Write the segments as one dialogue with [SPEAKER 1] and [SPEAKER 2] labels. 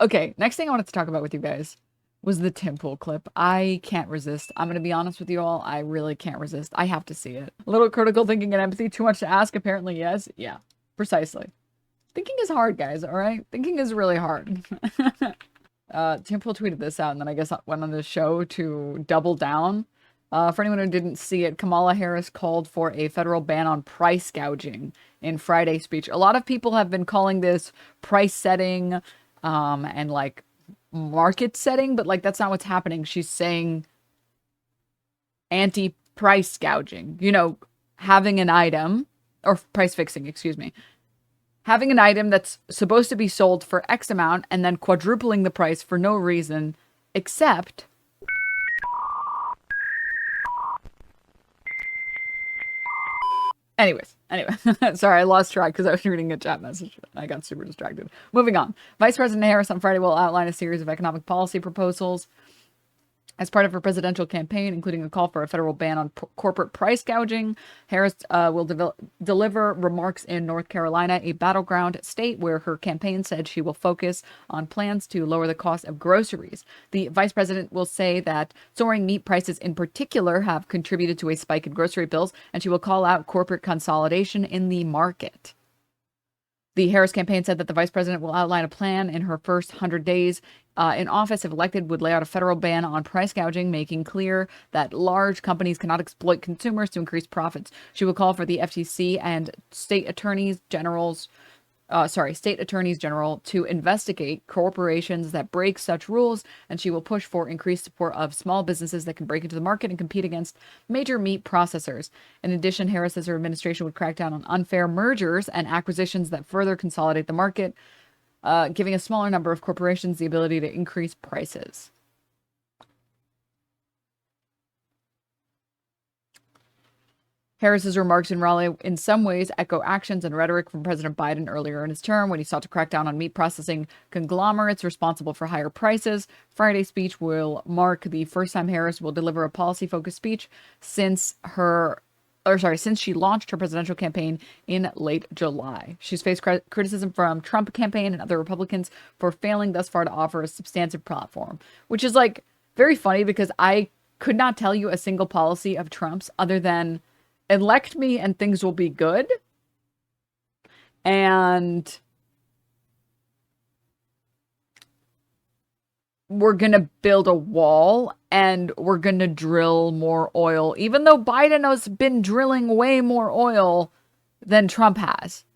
[SPEAKER 1] Okay, next thing I wanted to talk about with you guys was the Tim Pool clip. I can't resist. I'm gonna be honest with you all. I really can't resist. I have to see it. A little critical thinking and empathy. Too much to ask, apparently, yes. Yeah, precisely. Thinking is hard, guys, alright? Thinking is really hard. Tim Pool tweeted this out, and then I guess I went on the show to double down. For anyone who didn't see it, Kamala Harris called for a federal ban on price gouging in Friday's speech. A lot of people have been calling this price setting, and like market setting, but like that's not what's happening. She's saying anti-price gouging. You know, having an item, or price fixing, excuse me. Having an item that's supposed to be sold for X amount and then quadrupling the price for no reason except anyway, sorry, I lost track because I was reading a chat message. I got super distracted. Moving on. Vice President Harris on Friday will outline a series of economic policy proposals as part of her presidential campaign, including a call for a federal ban on corporate price gouging. Harris will deliver remarks in North Carolina, a battleground state where her campaign said she will focus on plans to lower the cost of groceries. The vice president will say that soaring meat prices in particular have contributed to a spike in grocery bills, and she will call out corporate consolidation in the market. The Harris campaign said that the vice president will outline a plan in her first 100 days in office, if elected, would lay out a federal ban on price gouging, making clear that large companies cannot exploit consumers to increase profits. She will call for the FTC and state attorneys general to investigate corporations that break such rules, and she will push for increased support of small businesses that can break into the market and compete against major meat processors. In addition, Harris says her administration would crack down on unfair mergers and acquisitions that further consolidate the market, giving a smaller number of corporations the ability to increase prices. Harris's remarks in Raleigh in some ways echo actions and rhetoric from President Biden earlier in his term when he sought to crack down on meat processing conglomerates responsible for higher prices. Friday's speech will mark the first time Harris will deliver a policy-focused speech since she launched her presidential campaign in late July. She's faced criticism from Trump campaign and other Republicans for failing thus far to offer a substantive platform, which is like very funny because I could not tell you a single policy of Trump's other than elect me and things will be good. And we're going to build a wall and we're going to drill more oil, even though Biden has been drilling way more oil than Trump has.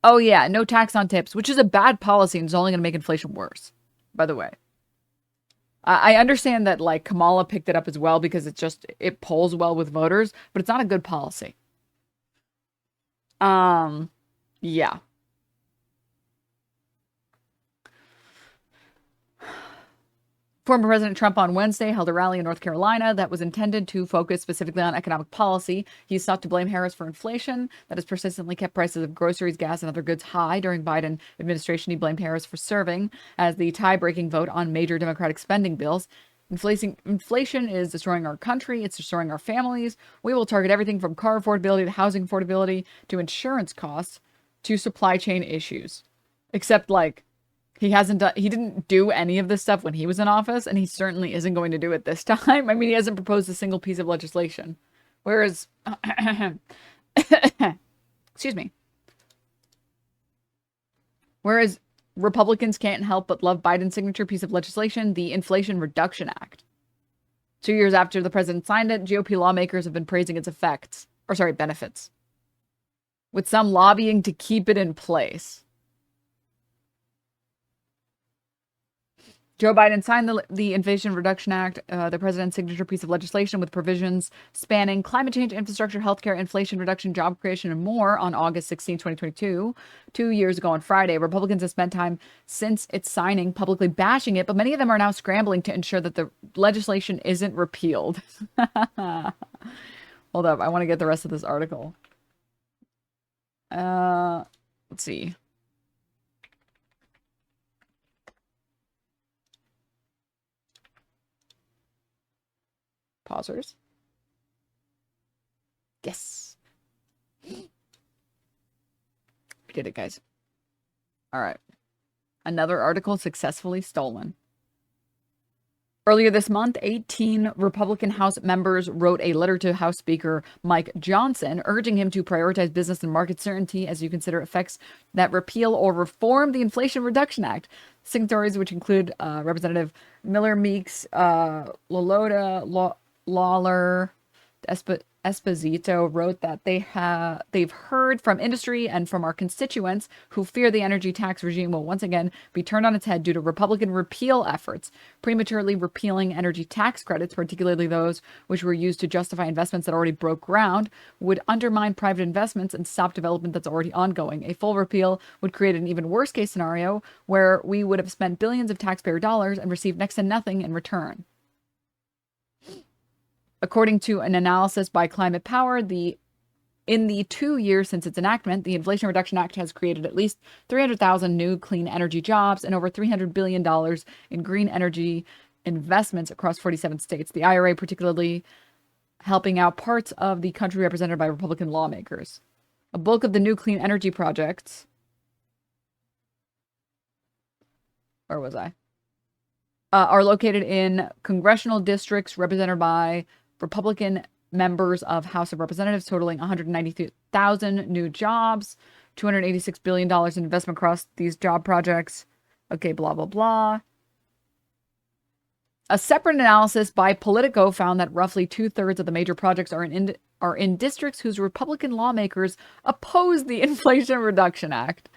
[SPEAKER 1] Oh, yeah, no tax on tips, which is a bad policy and is only going to make inflation worse, by the way. I understand that, like, Kamala picked it up as well because it polls well with voters, but it's not a good policy. Yeah. Former President Trump on Wednesday held a rally in North Carolina that was intended to focus specifically on economic policy. He sought to blame Harris for inflation that has persistently kept prices of groceries, gas, and other goods high during Biden administration. He blamed Harris for serving as the tie-breaking vote on major Democratic spending bills. Inflation is destroying our country. It's destroying our families. We will target everything from car affordability to housing affordability to insurance costs to supply chain issues. Except, like, he didn't do any of this stuff when he was in office, and he certainly isn't going to do it this time. I mean, he hasn't proposed a single piece of legislation. Whereas, excuse me. Whereas Republicans can't help but love Biden's signature piece of legislation, the Inflation Reduction Act. 2 years after the president signed it, GOP lawmakers have been praising its benefits, with some lobbying to keep it in place. Joe Biden signed the Inflation Reduction Act, the president's signature piece of legislation with provisions spanning climate change, infrastructure, healthcare, inflation reduction, job creation, and more on August 16, 2022. 2 years ago on Friday, Republicans have spent time since its signing publicly bashing it, but many of them are now scrambling to ensure that the legislation isn't repealed. Hold up, I want to get the rest of this article. Let's see. Pausers. Yes. We did it, guys. All right. Another article successfully stolen. Earlier this month, 18 Republican House members wrote a letter to House Speaker Mike Johnson, urging him to prioritize business and market certainty as you consider effects that repeal or reform the Inflation Reduction Act. Signatories, which include Representative Miller, Meeks, Lolota, Lawler, Esposito, wrote that they've heard from industry and from our constituents who fear the energy tax regime will once again be turned on its head due to Republican repeal efforts. Prematurely repealing energy tax credits, particularly those which were used to justify investments that already broke ground, would undermine private investments and stop development that's already ongoing. A full repeal would create an even worse case scenario where we would have spent billions of taxpayer dollars and received next to nothing in return. According to an analysis by Climate Power, in the 2 years since its enactment, the Inflation Reduction Act has created at least 300,000 new clean energy jobs and over $300 billion in green energy investments across 47 states. The IRA particularly helping out parts of the country represented by Republican lawmakers. A bulk of the new clean energy projects... Where was I? Are located in congressional districts represented by Republican members of House of Representatives, totaling 193,000 new jobs, $286 billion in investment across these job projects. Okay, blah, blah, blah. A separate analysis by Politico found that roughly 2/3 of the major projects are in districts whose Republican lawmakers oppose the Inflation Reduction Act.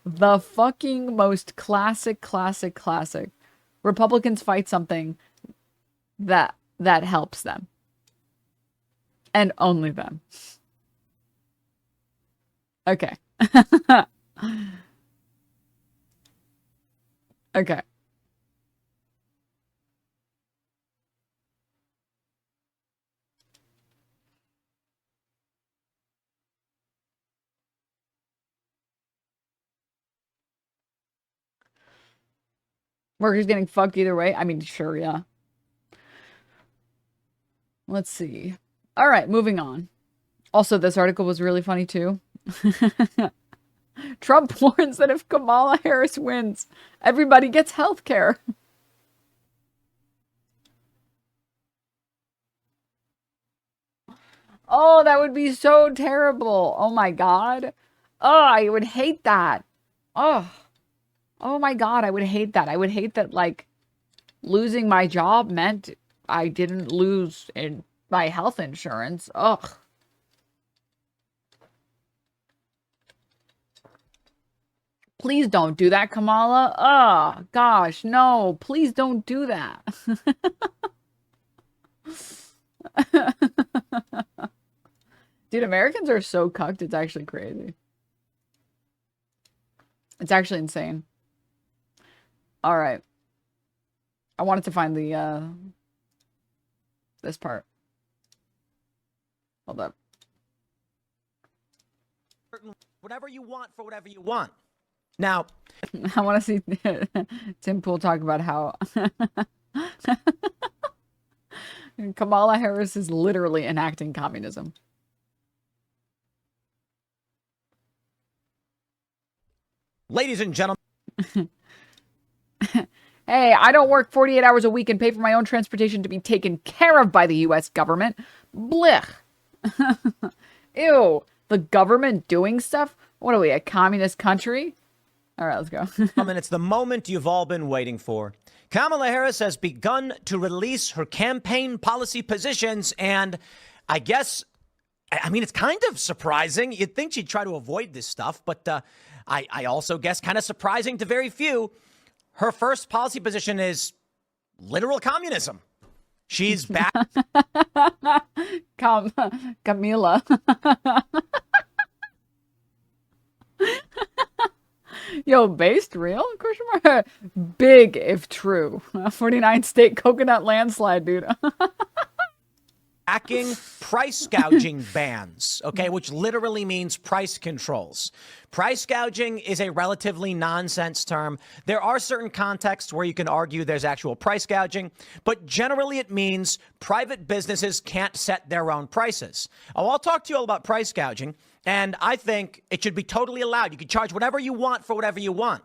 [SPEAKER 1] The fucking most classic. Republicans fight something that helps them. And only them. Okay. Okay. Workers getting fucked either way. I mean, sure, yeah. Let's see. All right, moving on. Also, this article was really funny, too. Trump warns that if Kamala Harris wins, everybody gets health care. Oh, that would be so terrible. Oh, my God. Oh, I would hate that. Oh. Oh, my God, I would hate that. I would hate that, like, losing my job meant I didn't lose in my health insurance. Ugh. Please don't do that, Kamala. Oh, gosh, no. Please don't do that. Dude, Americans are so cucked. It's actually crazy. It's actually insane. All right. I wanted to find the, this part. Hold up.
[SPEAKER 2] Whatever you want for whatever you want. Now,
[SPEAKER 1] I want to see Tim Pool talk about how Kamala Harris is literally enacting communism.
[SPEAKER 2] ladies and gentlemen.
[SPEAKER 1] Hey, I don't work 48 hours a week and pay for my own transportation to be taken care of by the U.S. government. Blech. Ew. The government doing stuff? What are we, a communist country? All right, let's go.
[SPEAKER 2] It's the moment you've all been waiting for. Kamala Harris has begun to release her campaign policy positions, and I guess, I mean, it's kind of surprising. You'd think she'd try to avoid this stuff, but I also guess kind of surprising to very few. Her first policy position is literal communism. She's back.
[SPEAKER 1] Camila. Yo, based real? Question mark. Big if true. 49 state coconut landslide, dude.
[SPEAKER 2] Backing price gouging bans, okay, which literally means price controls. Price gouging is a relatively nonsense term. There are certain contexts where you can argue there's actual price gouging, but generally it means private businesses can't set their own prices. Oh, I'll talk to you all about price gouging, and I think it should be totally allowed. You can charge whatever you want for whatever you want.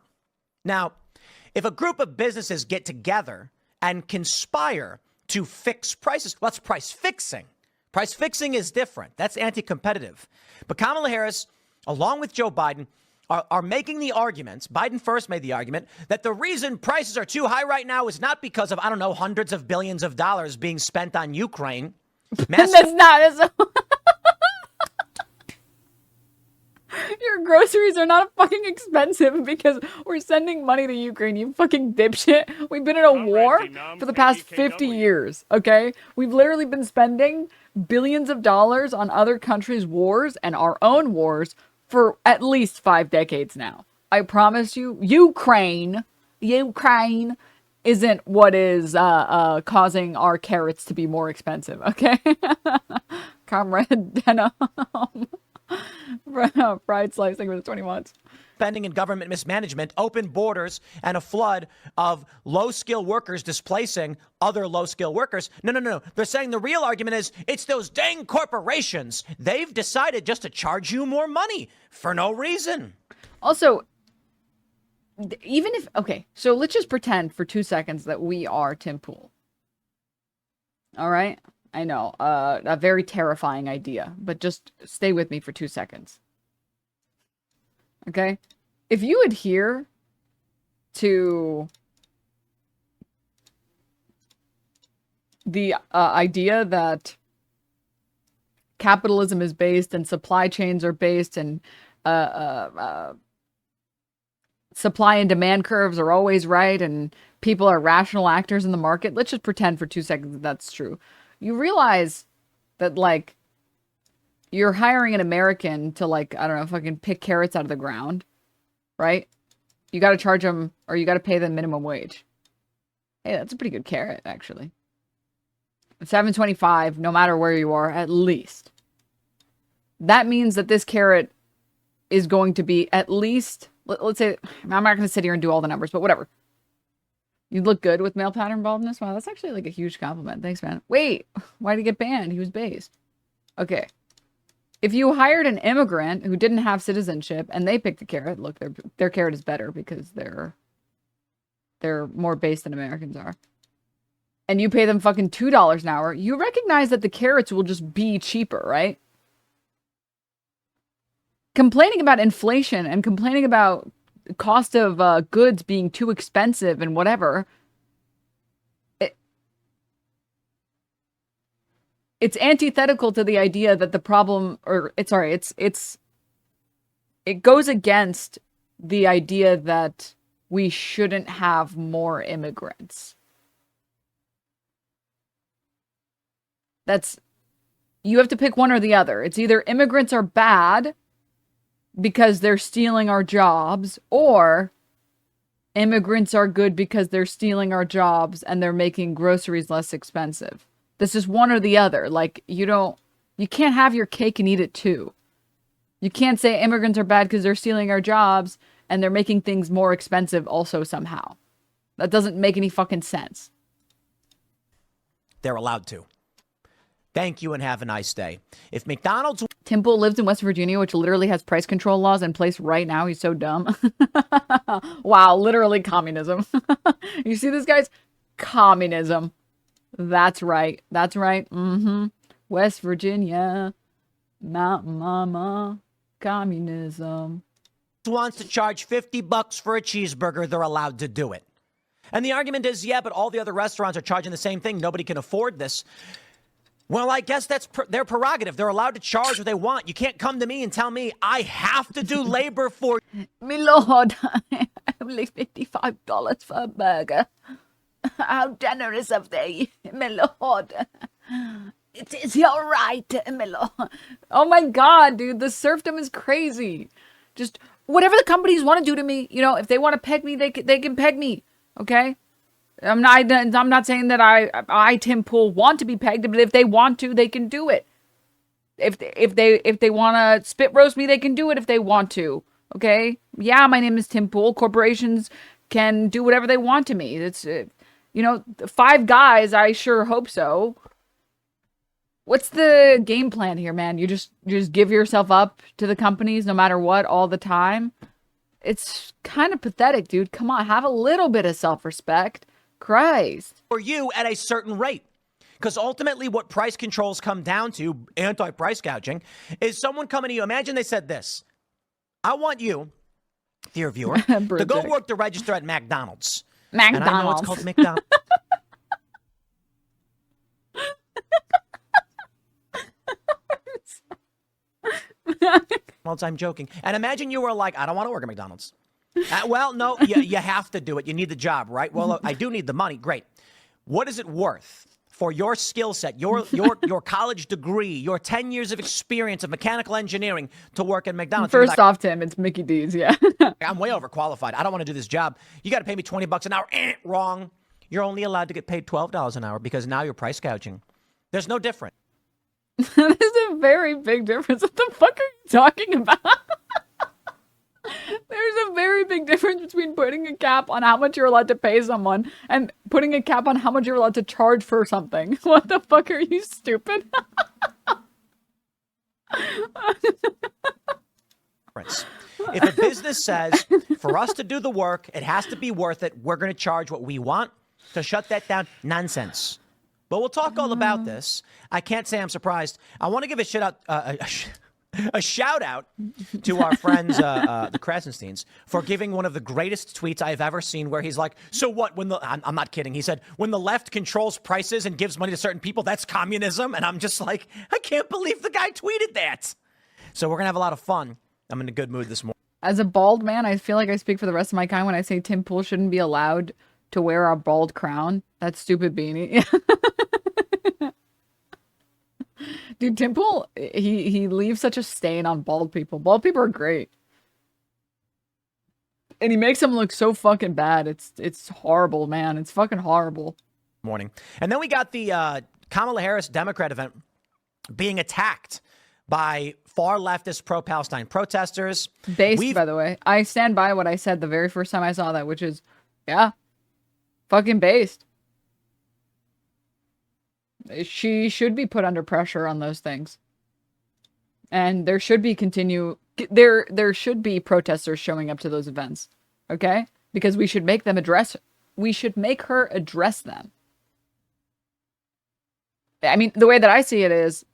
[SPEAKER 2] Now, if a group of businesses get together and conspire to fix prices, well, that's price fixing. Price fixing is different. That's anti-competitive. But Kamala Harris, along with Joe Biden, are making the arguments. Biden first made the argument that the reason prices are too high right now is not because of, I don't know, hundreds of billions of dollars being spent on Ukraine.
[SPEAKER 1] That's not. Your groceries are not fucking expensive because we're sending money to Ukraine, you fucking dipshit. We've been in a war for the past 50 years, okay? We've literally been spending billions of dollars on other countries' wars and our own wars for at least 5 decades now. I promise you, Ukraine isn't what is causing our carrots to be more expensive, okay? Comrade Denim. Fried slicing with 20 months.
[SPEAKER 2] Spending and government mismanagement, open borders, and a flood of low-skilled workers displacing other low-skilled workers. No. They're saying the real argument is it's those dang corporations. They've decided just to charge you more money for no reason.
[SPEAKER 1] Also, even if... Okay, so let's just pretend for 2 seconds that we are Tim Pool. All right? I know, a very terrifying idea, but just stay with me for 2 seconds. Okay? If you adhere to the idea that capitalism is based and supply chains are based and supply and demand curves are always right and people are rational actors in the market, let's just pretend for 2 seconds that that's true. You realize that, like, you're hiring an American to, like, I don't know, fucking pick carrots out of the ground, right? You got to charge them, or you got to pay them minimum wage. Hey, that's a pretty good carrot, actually. $7.25, no matter where you are, at least. That means that this carrot is going to be at least, let's say, I'm not going to sit here and do all the numbers, but whatever. You look good with male pattern baldness. Wow, that's actually like a huge compliment. Thanks, man. Wait, why did he get banned? He was based. Okay. If you hired an immigrant who didn't have citizenship and they picked a carrot, look, their carrot is better because they're more based than Americans are. And you pay them fucking $2 an hour, you recognize that the carrots will just be cheaper, right? Complaining about inflation and complaining about cost of goods being too expensive and whatever, it's antithetical to the idea that the problem, or it goes against the idea that we shouldn't have more immigrants. You have to pick one or the other. It's either immigrants are bad because they're stealing our jobs, or immigrants are good because they're stealing our jobs and they're making groceries less expensive. This is one or the other. Like, you can't have your cake and eat it too. You can't say immigrants are bad because they're stealing our jobs and they're making things more expensive also somehow. That doesn't make any fucking sense.
[SPEAKER 2] They're allowed to. Thank you and have a nice day. If McDonald's...
[SPEAKER 1] Tim Pool lives in West Virginia, which literally has price control laws in place right now. He's so dumb. Wow, literally communism. You see this, guys? Communism. That's right. That's right. West Virginia. Mountain Mama. Communism.
[SPEAKER 2] Wants to charge $50 for a cheeseburger, they're allowed to do it. And the argument is, yeah, but all the other restaurants are charging the same thing. Nobody can afford this. Well, I guess that's their prerogative. They're allowed to charge what they want. You can't come to me and tell me I have to do labor for...
[SPEAKER 1] My lord, only $55 for a burger. How generous of thee, my lord. It is your right, my lord. Oh my god, dude, the serfdom is crazy. Just whatever the companies want to do to me, if they want to peg me, they can peg me, okay? I'm not saying that I Tim Pool want to be pegged, but if they want to, they can do it. If they want to spit roast me, they can do it if they want to. Okay? Yeah, my name is Tim Pool. Corporations can do whatever they want to me. It's 5 guys, I sure hope so. What's the game plan here, man? You just give yourself up to the companies no matter what all the time? It's kind of pathetic, dude. Come on, have a little bit of self-respect. Christ.
[SPEAKER 2] For you at a certain rate. Because ultimately what price controls come down to, anti-price gouging, is someone coming to you. Imagine they said this. I want you, dear viewer, to go work the register at McDonald's. And I know it's called McDonald's. I'm joking. And imagine you were like, I don't want to work at McDonald's. Well, no, you have to do it. You need the job, right? Well, I do need the money. Great. What is it worth for your skill set, your college degree, your 10 years of experience of mechanical engineering to work at McDonald's?
[SPEAKER 1] First off, Tim, it's Mickey D's, yeah.
[SPEAKER 2] I'm way overqualified. I don't want to do this job. You got to pay me $20 an hour. Wrong. You're only allowed to get paid $12 an hour because now you're price gouging. There's no difference.
[SPEAKER 1] That is a very big difference. What the fuck are you talking about? There's a very big difference between putting a cap on how much you're allowed to pay someone and putting a cap on how much you're allowed to charge for something. What the fuck, are you stupid?
[SPEAKER 2] If a business says, for us to do the work, it has to be worth it, we're going to charge what we want, to shut that down, nonsense. But we'll talk all about this. I can't say I'm surprised. I want to give a shout out to our friends, the Krasensteins, for giving one of the greatest tweets I've ever seen, where he's like, so what, when I'm not kidding. He said, when the left controls prices and gives money to certain people, that's communism. And I'm just like, I can't believe the guy tweeted that. So we're going to have a lot of fun. I'm in a good mood this morning.
[SPEAKER 1] As a bald man, I feel like I speak for the rest of my kind when I say Tim Pool shouldn't be allowed to wear a bald crown. That stupid beanie. Dude, Tim Pool, he leaves such a stain on bald people. Bald people are great. And he makes them look so fucking bad. It's horrible, man. It's fucking horrible.
[SPEAKER 2] Morning. And then we got the Kamala Harris Democrat event being attacked by far leftist pro-Palestine protesters.
[SPEAKER 1] Based, by the way. I stand by what I said the very first time I saw that, which is, yeah, fucking based. She should be put under pressure on those things. And there should be there should be protesters showing up to those events. Okay? Because we should make her address them. I mean, the way that I see it is,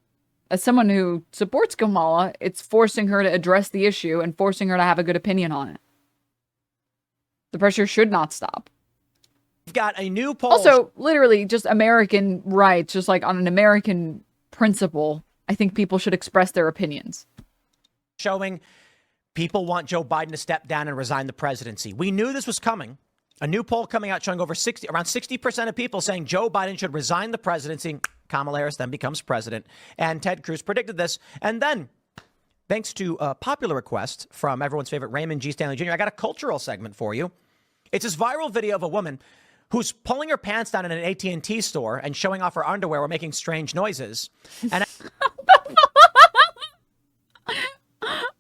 [SPEAKER 1] as someone who supports Kamala, it's forcing her to address the issue and forcing her to have a good opinion on it. The pressure should not stop.
[SPEAKER 2] We've got a new poll.
[SPEAKER 1] Also, literally, just American rights, just like on an American principle, I think people should express their opinions.
[SPEAKER 2] Showing people want Joe Biden to step down and resign the presidency. We knew this was coming. A new poll coming out showing around 60% of people saying Joe Biden should resign the presidency. Kamala Harris then becomes president. And Ted Cruz predicted this. And then, thanks to a popular request from everyone's favorite Raymond G. Stanley Jr., I got a cultural segment for you. It's this viral video of a woman who's pulling her pants down in an AT&T store and showing off her underwear while making strange noises. And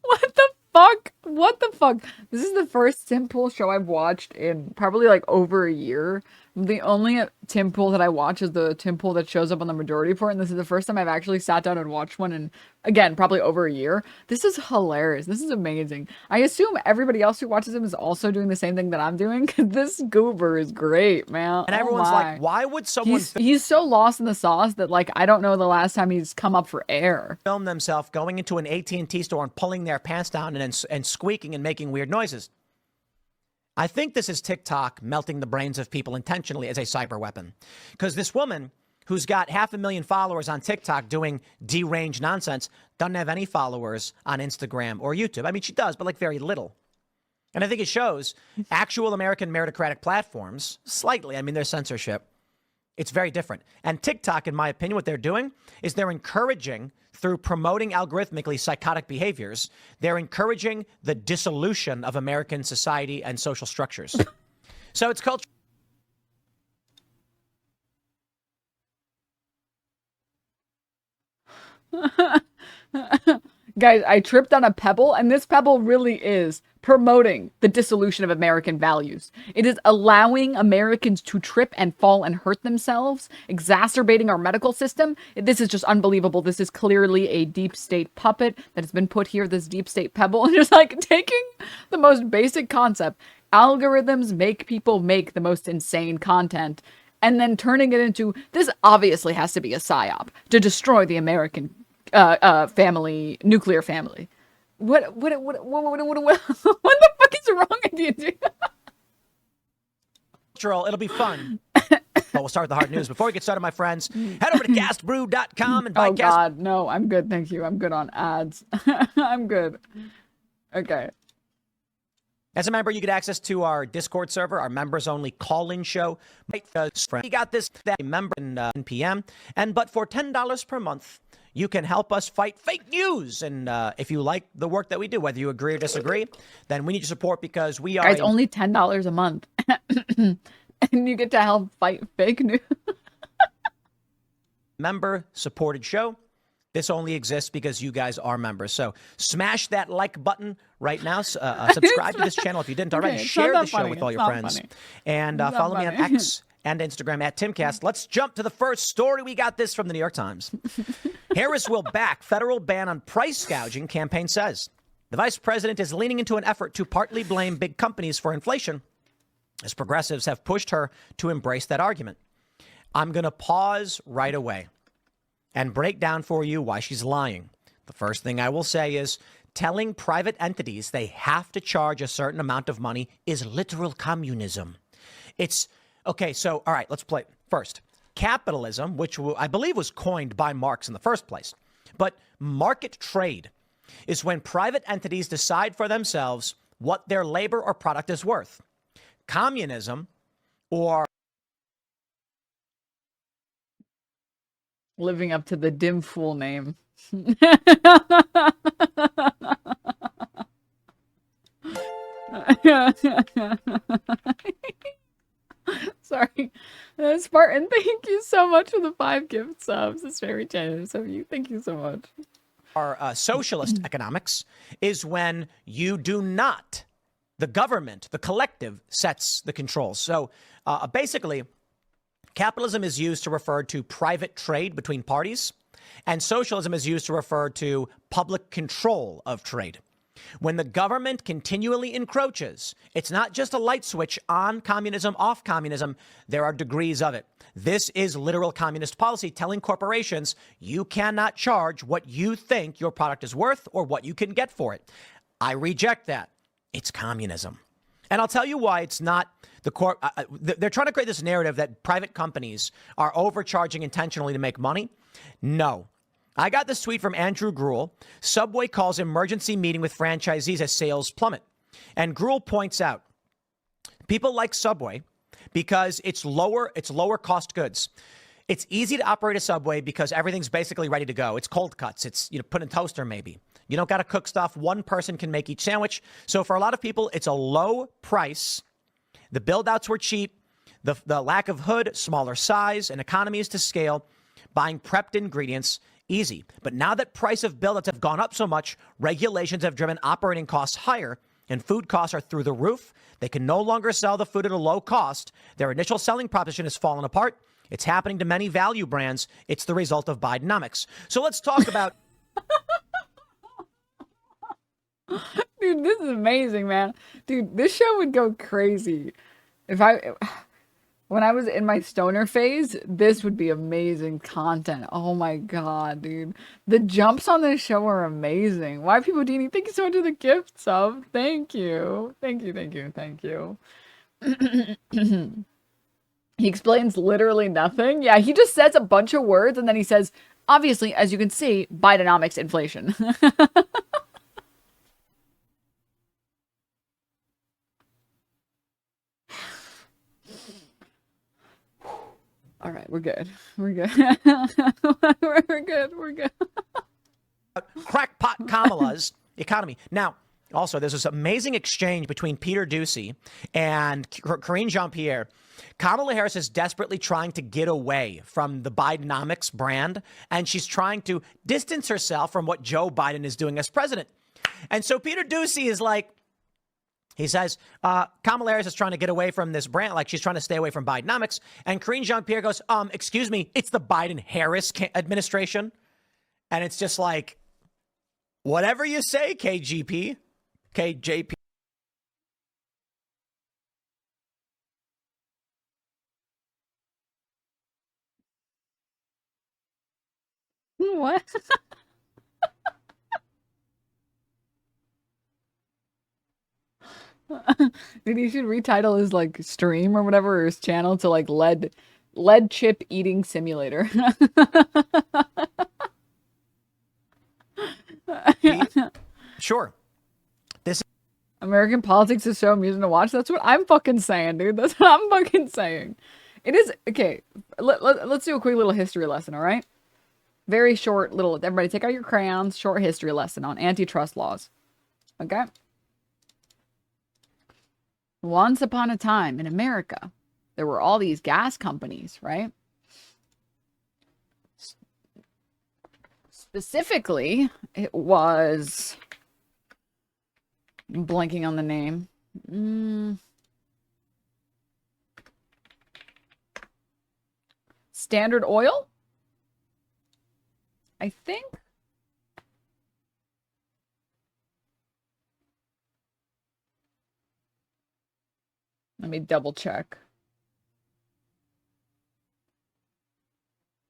[SPEAKER 1] What the fuck? What the fuck? This is the first Tim Pool show I've watched in probably like over a year. The only Tim Pool that I watch is the Tim Pool that shows up on the Majority Report, and this is the first time I've actually sat down and watched one in, again, probably over a year. This is hilarious. This is amazing. I assume everybody else who watches him is also doing the same thing that I'm doing. This goober is great, man.
[SPEAKER 2] And everyone's like, why would someone...
[SPEAKER 1] He's so lost in the sauce that, like, I don't know the last time he's come up for air.
[SPEAKER 2] ...film themselves going into an AT&T store and pulling their pants down and squeaking and making weird noises. I think this is TikTok melting the brains of people intentionally as a cyber weapon. Because this woman who's got 500,000 followers on TikTok doing deranged nonsense doesn't have any followers on Instagram or YouTube. I mean, she does, but like very little. And I think it shows actual American meritocratic platforms, slightly, I mean, there's censorship. It's very different. And TikTok, in my opinion, what they're doing is they're encouraging, through promoting algorithmically psychotic behaviors, they're encouraging the dissolution of American society and social structures. So it's culture.
[SPEAKER 1] Guys, I tripped on a pebble, and this pebble really is promoting the dissolution of American values. It is allowing Americans to trip and fall and hurt themselves, exacerbating our medical system. This is just unbelievable. This is clearly a deep state puppet that has been put here, this deep state pebble, and just like taking the most basic concept. Algorithms make people make the most insane content, and then turning it into, this obviously has to be a psyop to destroy the American family, nuclear family. What the fuck is wrong with you, dude?
[SPEAKER 2] It'll be fun. But we'll start with the hard news. Before we get started, my friends, head over to castbrew.com and buy
[SPEAKER 1] Oh God, no, I'm good, thank you. I'm good on ads. I'm good. Okay.
[SPEAKER 2] As a member, you get access to our Discord server, our members-only call-in show. We got this member in PM, but for $10 per month, you can help us fight fake news. And if you like the work that we do, whether you agree or disagree, then we need your support because we are.
[SPEAKER 1] Guys, only $10 a month, and you get to help fight fake news.
[SPEAKER 2] Member-supported show. This only exists because you guys are members. So smash that like button right now. Subscribe to this channel if you didn't already. Share the show with all your friends. And follow me on X and Instagram at Timcast. Let's jump to the first story. We got this from the New York Times. Harris will back federal ban on price gouging, campaign says. The vice president is leaning into an effort to partly blame big companies for inflation, as progressives have pushed her to embrace that argument. I'm going to pause right away and break down for you why she's lying. The first thing I will say is telling private entities they have to charge a certain amount of money is literal communism. It's okay. So, all right, let's play first. Capitalism, which I believe was coined by Marx in the first place, but market trade is when private entities decide for themselves what their labor or product is worth. Communism, or
[SPEAKER 1] Living up to the dim fool name. Sorry. Spartan, thank you so much for the 5 gift subs. It's very generous of you. Thank you so much.
[SPEAKER 2] Our socialist economics is when you do not, the government, the collective sets the controls. So basically, capitalism is used to refer to private trade between parties, and socialism is used to refer to public control of trade. When the government continually encroaches, it's not just a light switch on communism, off communism. There are degrees of it. This is literal communist policy telling corporations you cannot charge what you think your product is worth or what you can get for it. I reject that. It's communism. And I'll tell you why it's not the they're trying to create this narrative that private companies are overcharging intentionally to make money. No. I got this tweet from Andrew Gruel. Subway calls emergency meeting with franchisees as sales plummet. And Gruel points out people like Subway because it's lower cost goods. It's easy to operate a Subway because everything's basically ready to go. It's cold cuts. It's, put in a toaster maybe. You don't got to cook stuff. One person can make each sandwich. So for a lot of people, it's a low price. The build outs were cheap. The lack of hood, smaller size, and economies to scale. Buying prepped ingredients, easy. But now that price of build outs have gone up so much, regulations have driven operating costs higher, and food costs are through the roof. They can no longer sell the food at a low cost. Their initial selling proposition has fallen apart. It's happening to many value brands. It's the result of Bidenomics. So let's talk about.
[SPEAKER 1] Dude, this is amazing, man. Dude, this show would go crazy. When I was in my stoner phase, this would be amazing content. Oh my God, dude. The jumps on this show are amazing. Why people Dini? Thank you so much for the gift sub. Thank you. Thank you, thank you, thank you. He explains literally nothing. Yeah, he just says a bunch of words and then he says, obviously, as you can see, Bidenomics inflation. All right, we're good. We're good. We're good. We're good.
[SPEAKER 2] Crackpot Kamala's economy. Now, Also, there's this amazing exchange between Peter Doocy and Karine Jean-Pierre. Kamala Harris is desperately trying to get away from the Bidenomics brand, and she's trying to distance herself from what Joe Biden is doing as president. And so Peter Doocy is like, he says, Kamala Harris is trying to get away from this brand, like she's trying to stay away from Bidenomics. And Karine Jean-Pierre goes, excuse me, it's the Biden-Harris administration. And it's just like, whatever you say, KJP.
[SPEAKER 1] What? Maybe you should retitle his like stream or whatever, or his channel to like lead chip eating simulator.
[SPEAKER 2] Sure. This
[SPEAKER 1] American politics is so amusing to watch. That's what I'm fucking saying, dude. That's what I'm fucking saying. It is okay. Let's do a quick little history lesson, all right? Very short little. Everybody, take out your crayons. Short history lesson on antitrust laws. Okay. Once upon a time in America, there were all these gas companies, right? Specifically, it was... I'm blanking on the name. Standard Oil? I think. Let me double check.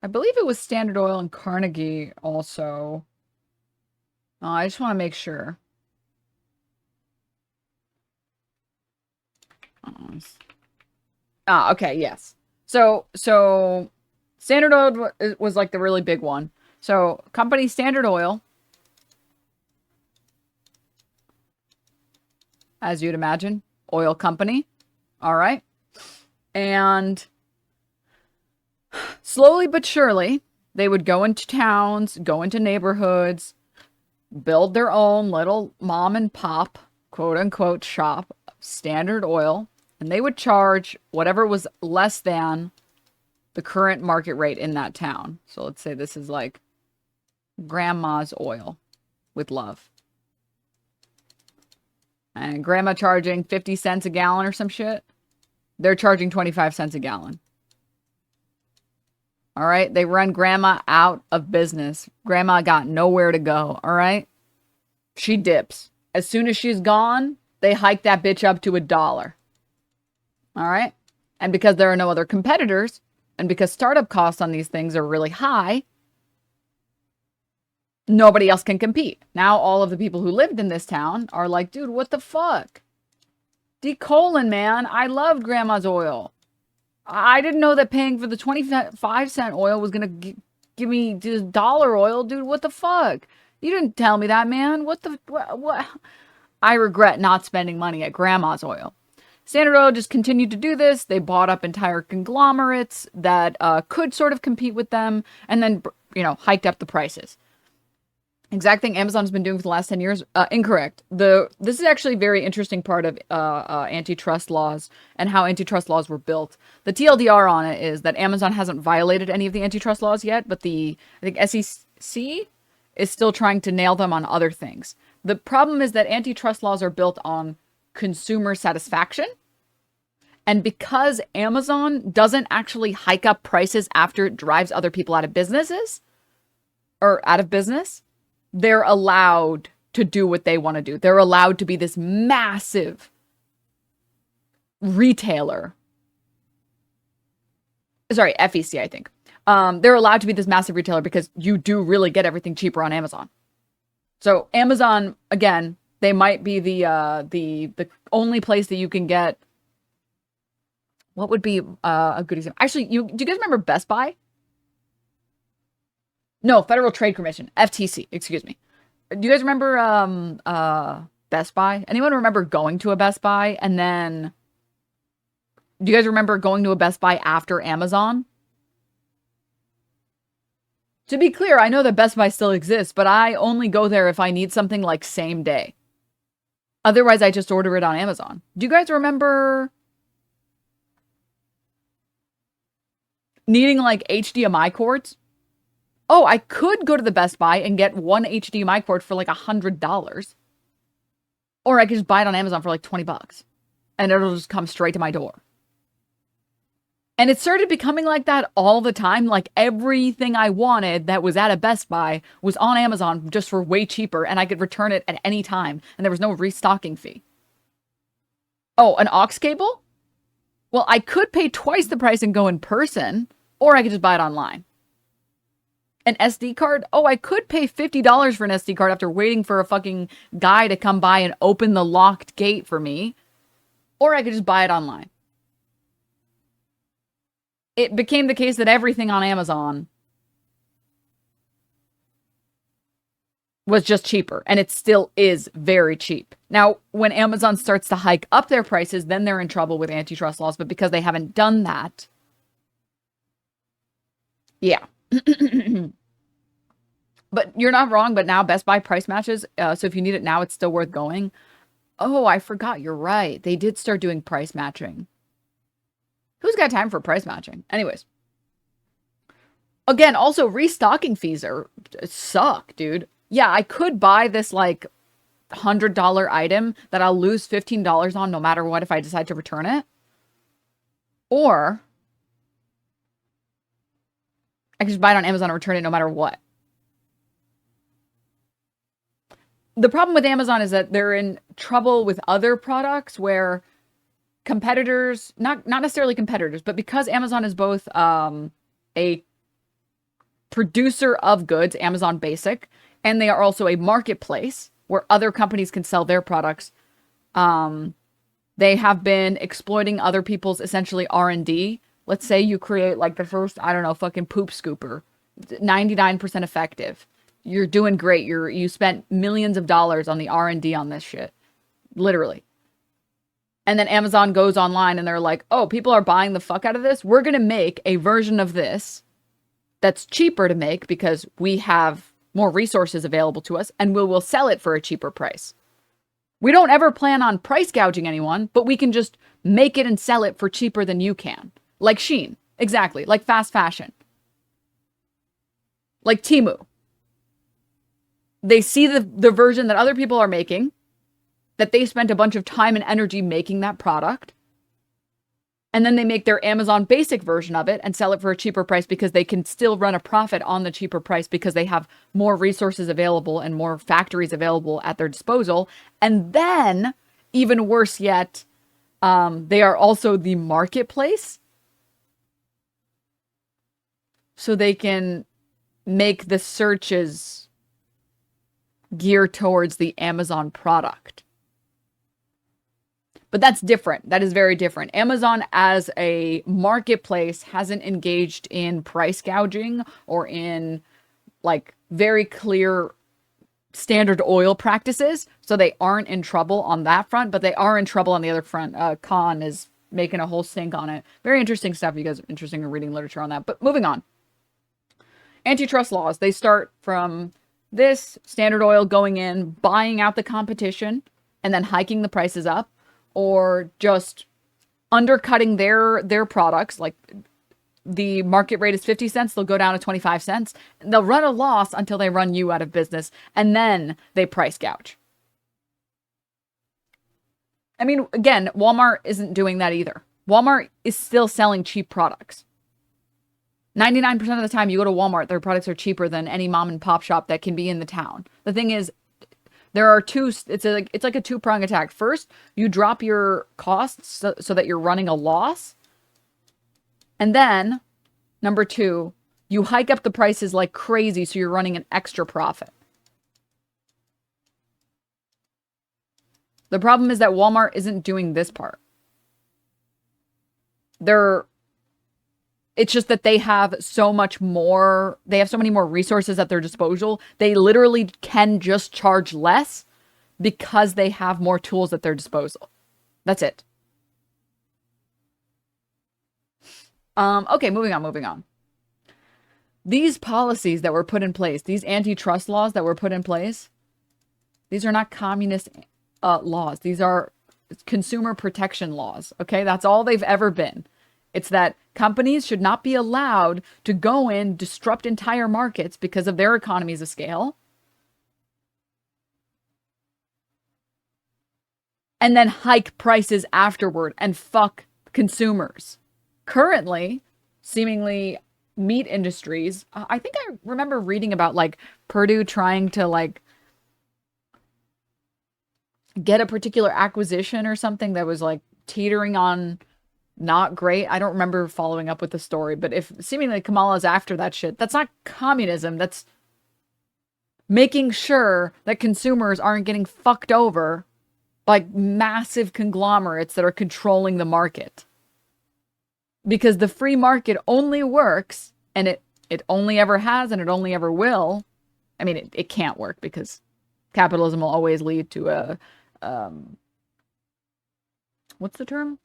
[SPEAKER 1] I believe it was Standard Oil and Carnegie also. I just want to make sure. Okay, yes. So Standard Oil was like the really big one. So company Standard Oil, as you'd imagine, oil company. All right. And slowly but surely, they would go into towns, go into neighborhoods, build their own little mom and pop, quote unquote, shop, Standard Oil, and they would charge whatever was less than the current market rate in that town. So let's say this is like grandma's oil with love. And grandma charging 50 cents a gallon or some shit. They're charging 25 cents a gallon. All right. They run grandma out of business. Grandma got nowhere to go. All right. She dips. As soon as she's gone, they hike that bitch up to $1. All right. And because there are no other competitors, and because startup costs on these things are really high, nobody else can compete. Now all of the people who lived in this town are like, dude, what the fuck? D-colon, man. I loved grandma's oil. I didn't know that paying for the 25-cent oil was going to give me just dollar oil. Dude, what the fuck? You didn't tell me that, man. What? I regret not spending money at grandma's oil. Standard Oil just continued to do this. They bought up entire conglomerates that could sort of compete with them, and then, hiked up the prices. Exact thing Amazon's been doing for the last 10 years? Incorrect. This is actually a very interesting part of antitrust laws and how antitrust laws were built. The TLDR on it is that Amazon hasn't violated any of the antitrust laws yet, but I think SEC is still trying to nail them on other things. The problem is that antitrust laws are built on consumer satisfaction. And because Amazon doesn't actually hike up prices after it drives other people out of business, they're allowed to do what they want to do. They're allowed to be this massive retailer. Sorry, FEC, I think. They're allowed to be this massive retailer because you do really get everything cheaper on Amazon. So Amazon, again, they might be the only place that you can get. What would be a good example? Actually, do you guys remember Best Buy? No, Federal Trade Commission, FTC, excuse me. Do you guys remember Best Buy? Anyone remember going to a Best Buy? And then, do you guys remember going to a Best Buy after Amazon? To be clear, I know that Best Buy still exists, but I only go there if I need something like same day. Otherwise, I just order it on Amazon. Do you guys remember needing like HDMI cords? Oh, I could go to the Best Buy and get one HDMI cord for like $100. Or I could just buy it on Amazon for like 20 bucks. And it'll just come straight to my door. And it started becoming like that all the time. Like everything I wanted that was at a Best Buy was on Amazon just for way cheaper. And I could return it at any time. And there was no restocking fee. Oh, an aux cable? Well, I could pay twice the price and go in person. Or I could just buy it online. An SD card? Oh, I could pay $50 for an SD card after waiting for a fucking guy to come by and open the locked gate for me. Or I could just buy it online. It became the case that everything on Amazon was just cheaper. And it still is very cheap. Now, when Amazon starts to hike up their prices, then they're in trouble with antitrust laws. But because they haven't done that, yeah. But you're not wrong. But now Best Buy price matches. So if you need it now, it's still worth going. Oh, I forgot. You're right. They did start doing price matching. Who's got time for price matching? Anyways. Again, also restocking fees suck, dude. Yeah, I could buy this like $100 item that I'll lose $15 on no matter what if I decide to return it. Or I can just buy it on Amazon and return it no matter what. The problem with Amazon is that they're in trouble with other products where competitors, not necessarily competitors, but because Amazon is both a producer of goods, Amazon Basic, and they are also a marketplace where other companies can sell their products, they have been exploiting other people's essentially R&D. Let's say you create like the first, I don't know, fucking poop scooper, 99% effective. You're doing great. You spent millions of dollars on the R&D on this shit. Literally. And then Amazon goes online and they're like, oh, people are buying the fuck out of this. We're going to make a version of this that's cheaper to make because we have more resources available to us and we will sell it for a cheaper price. We don't ever plan on price gouging anyone, but we can just make it and sell it for cheaper than you can. Like Shein. Exactly. Like fast fashion. Like Temu. They see the version that other people are making, that they spent a bunch of time and energy making that product, and then they make their Amazon Basic version of it and sell it for a cheaper price because they can still run a profit on the cheaper price because they have more resources available and more factories available at their disposal. And then, even worse yet, they are also the marketplace. So they can make the searches gear towards the Amazon product. But that's different. That is very different. Amazon as a marketplace hasn't engaged in price gouging or in like very clear Standard Oil practices. So they aren't in trouble on that front, but they are in trouble on the other front. Khan is making a whole stink on it. Very interesting stuff. You guys are interested in reading literature on that. But moving on. Antitrust laws. They start from this Standard Oil going in, buying out the competition, and then hiking the prices up, or just undercutting their products. Like the market rate is 50 cents, they'll go down to 25 cents. They'll run a loss until they run you out of business, and then they price gouge. I mean, again, Walmart isn't doing that either. Walmart is still selling cheap products. 99% of the time you go to Walmart, their products are cheaper than any mom and pop shop that can be in the town. The thing is, there are two, it's like a two-prong attack. First, you drop your costs so that you're running a loss. And then, number two, you hike up the prices like crazy so you're running an extra profit. The problem is that Walmart isn't doing this part. It's just that they have so much more, they have so many more resources at their disposal. They literally can just charge less because they have more tools at their disposal. That's it. Okay, moving on. These policies that were put in place, these antitrust laws that were put in place, these are not communist laws. These are consumer protection laws. Okay, that's all they've ever been. It's that companies should not be allowed to go in, disrupt entire markets because of their economies of scale, and then hike prices afterward and fuck consumers. Currently, seemingly meat industries, I think I remember reading about like Purdue trying to like get a particular acquisition or something that was like teetering on not great. I don't remember following up with the story, but if seemingly Kamala's after that shit, that's not communism. That's making sure that consumers aren't getting fucked over by massive conglomerates that are controlling the market. Because the free market only works, and it only ever has, and it only ever will. I mean, it can't work because capitalism will always lead to a, what's the term?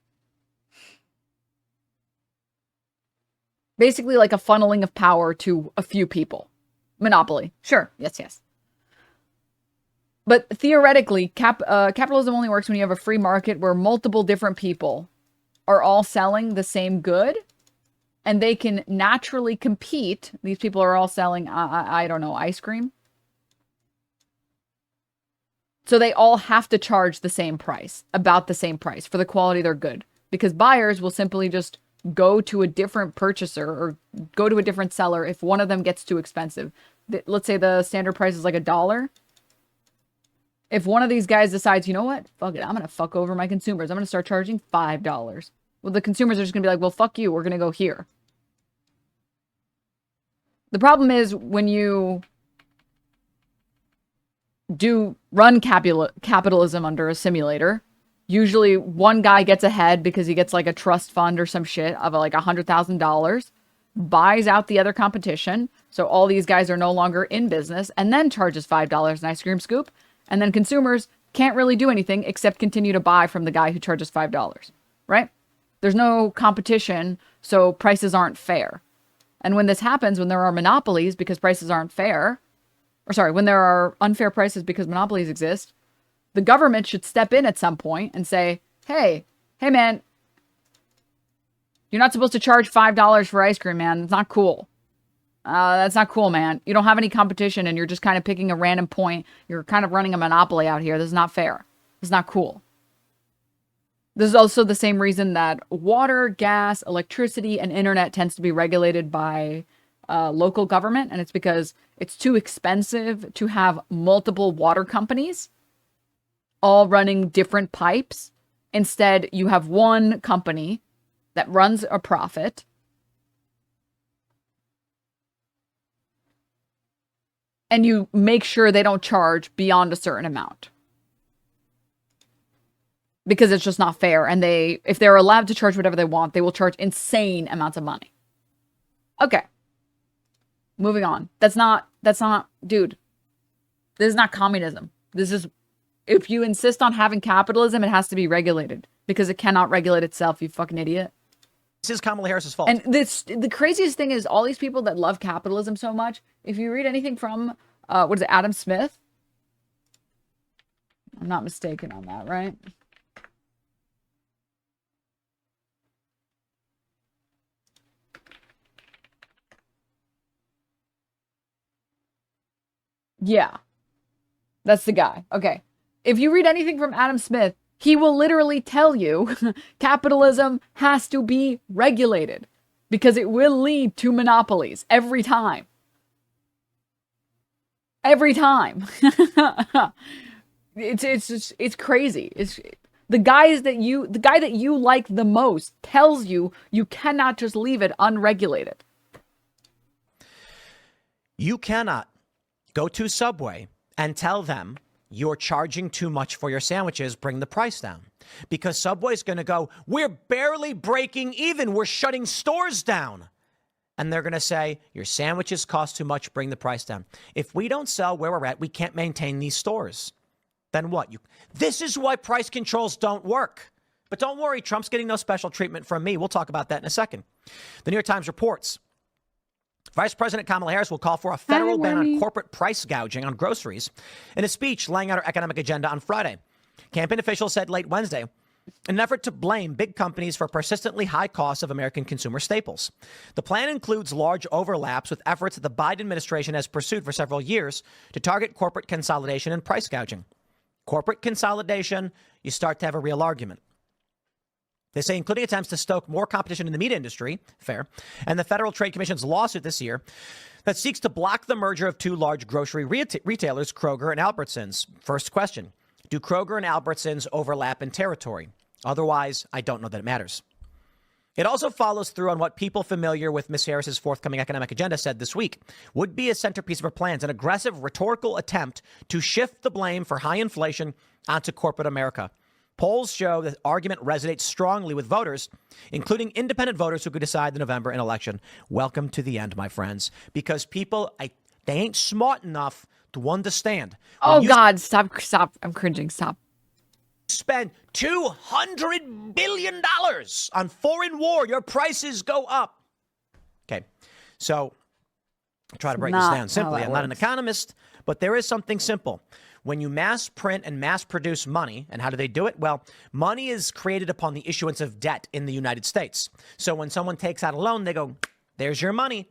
[SPEAKER 1] Basically like a funneling of power to a few people. Monopoly. Sure. Yes, yes. But theoretically, capitalism only works when you have a free market where multiple different people are all selling the same good, and they can naturally compete. These people are all selling, I don't know, ice cream. So they all have to charge the same price, about the same price for the quality of their good. Because buyers will simply just go to a different purchaser or go to a different seller if one of them gets too expensive. Let's say the standard price is like $1. If one of these guys decides, you know what? Fuck it. I'm going to fuck over my consumers. I'm going to start charging $5. Well, the consumers are just going to be like, well, fuck you. We're going to go here. The problem is when you do run capitalism under a simulator, usually one guy gets ahead because he gets like a trust fund or some shit of like $100,000, buys out the other competition. So all these guys are no longer in business, and then charges $5 an ice cream scoop. And then consumers can't really do anything except continue to buy from the guy who charges $5, right? There's no competition, so prices aren't fair. And when this happens, when there are monopolies because prices aren't fair, or sorry, when there are unfair prices because monopolies exist, the government should step in at some point and say, hey man, you're not supposed to charge $5 for ice cream, man. It's not cool. That's not cool, man. You don't have any competition and you're just kind of picking a random point. You're kind of running a monopoly out here. This is not fair. This is not cool. This is also the same reason that water, gas, electricity, and internet tends to be regulated by local government. And it's because it's too expensive to have multiple water companies all running different pipes. Instead, you have one company that runs a profit. And you make sure they don't charge beyond a certain amount. Because it's just not fair. And if they're allowed to charge whatever they want, they will charge insane amounts of money. Okay. Moving on. That's not, dude. This is not communism. This is, if you insist on having capitalism, it has to be regulated. Because it cannot regulate itself, you fucking idiot.
[SPEAKER 2] This is Kamala Harris's fault.
[SPEAKER 1] And the craziest thing is all these people that love capitalism so much, if you read anything from, what is it, Adam Smith? I'm not mistaken on that, right? Yeah. That's the guy. Okay. If you read anything from Adam Smith, he will literally tell you capitalism has to be regulated because it will lead to monopolies every time. Every time. It's crazy. It's the guy that you like the most tells you you cannot just leave it unregulated.
[SPEAKER 2] You cannot go to Subway and tell them you're charging too much for your sandwiches, bring the price down. Because Subway's going to go, we're barely breaking even. We're shutting stores down. And they're going to say, your sandwiches cost too much, bring the price down. If we don't sell where we're at, we can't maintain these stores. Then what? This is why price controls don't work. But don't worry, Trump's getting no special treatment from me. We'll talk about that in a second. The New York Times reports Vice President Kamala Harris will call for a federal ban on corporate price gouging on groceries in a speech laying out her economic agenda on Friday. Campaign officials said late Wednesday, in an effort to blame big companies for persistently high costs of American consumer staples. The plan includes large overlaps with efforts that the Biden administration has pursued for several years to target corporate consolidation and price gouging. Corporate consolidation, you start to have a real argument. They say including attempts to stoke more competition in the meat industry, fair, and the Federal Trade Commission's lawsuit this year that seeks to block the merger of two large grocery retailers, Kroger and Albertsons. First question, do Kroger and Albertsons overlap in territory? Otherwise, I don't know that it matters. It also follows through on what people familiar with Ms. Harris's forthcoming economic agenda said this week would be a centerpiece of her plans, an aggressive rhetorical attempt to shift the blame for high inflation onto corporate America. Polls show that argument resonates strongly with voters, including independent voters who could decide the November election. Welcome to the end, my friends, because people, they ain't smart enough to understand.
[SPEAKER 1] Oh, God, stop. I'm cringing. Stop.
[SPEAKER 2] Spend $200 billion on foreign war, your prices go up. Okay, so I'll try to break this down simply. I'm not an economist, but there is something simple. When you mass print and mass produce money, and how do they do it? Well, money is created upon the issuance of debt in the United States. So when someone takes out a loan, they go, there's your money.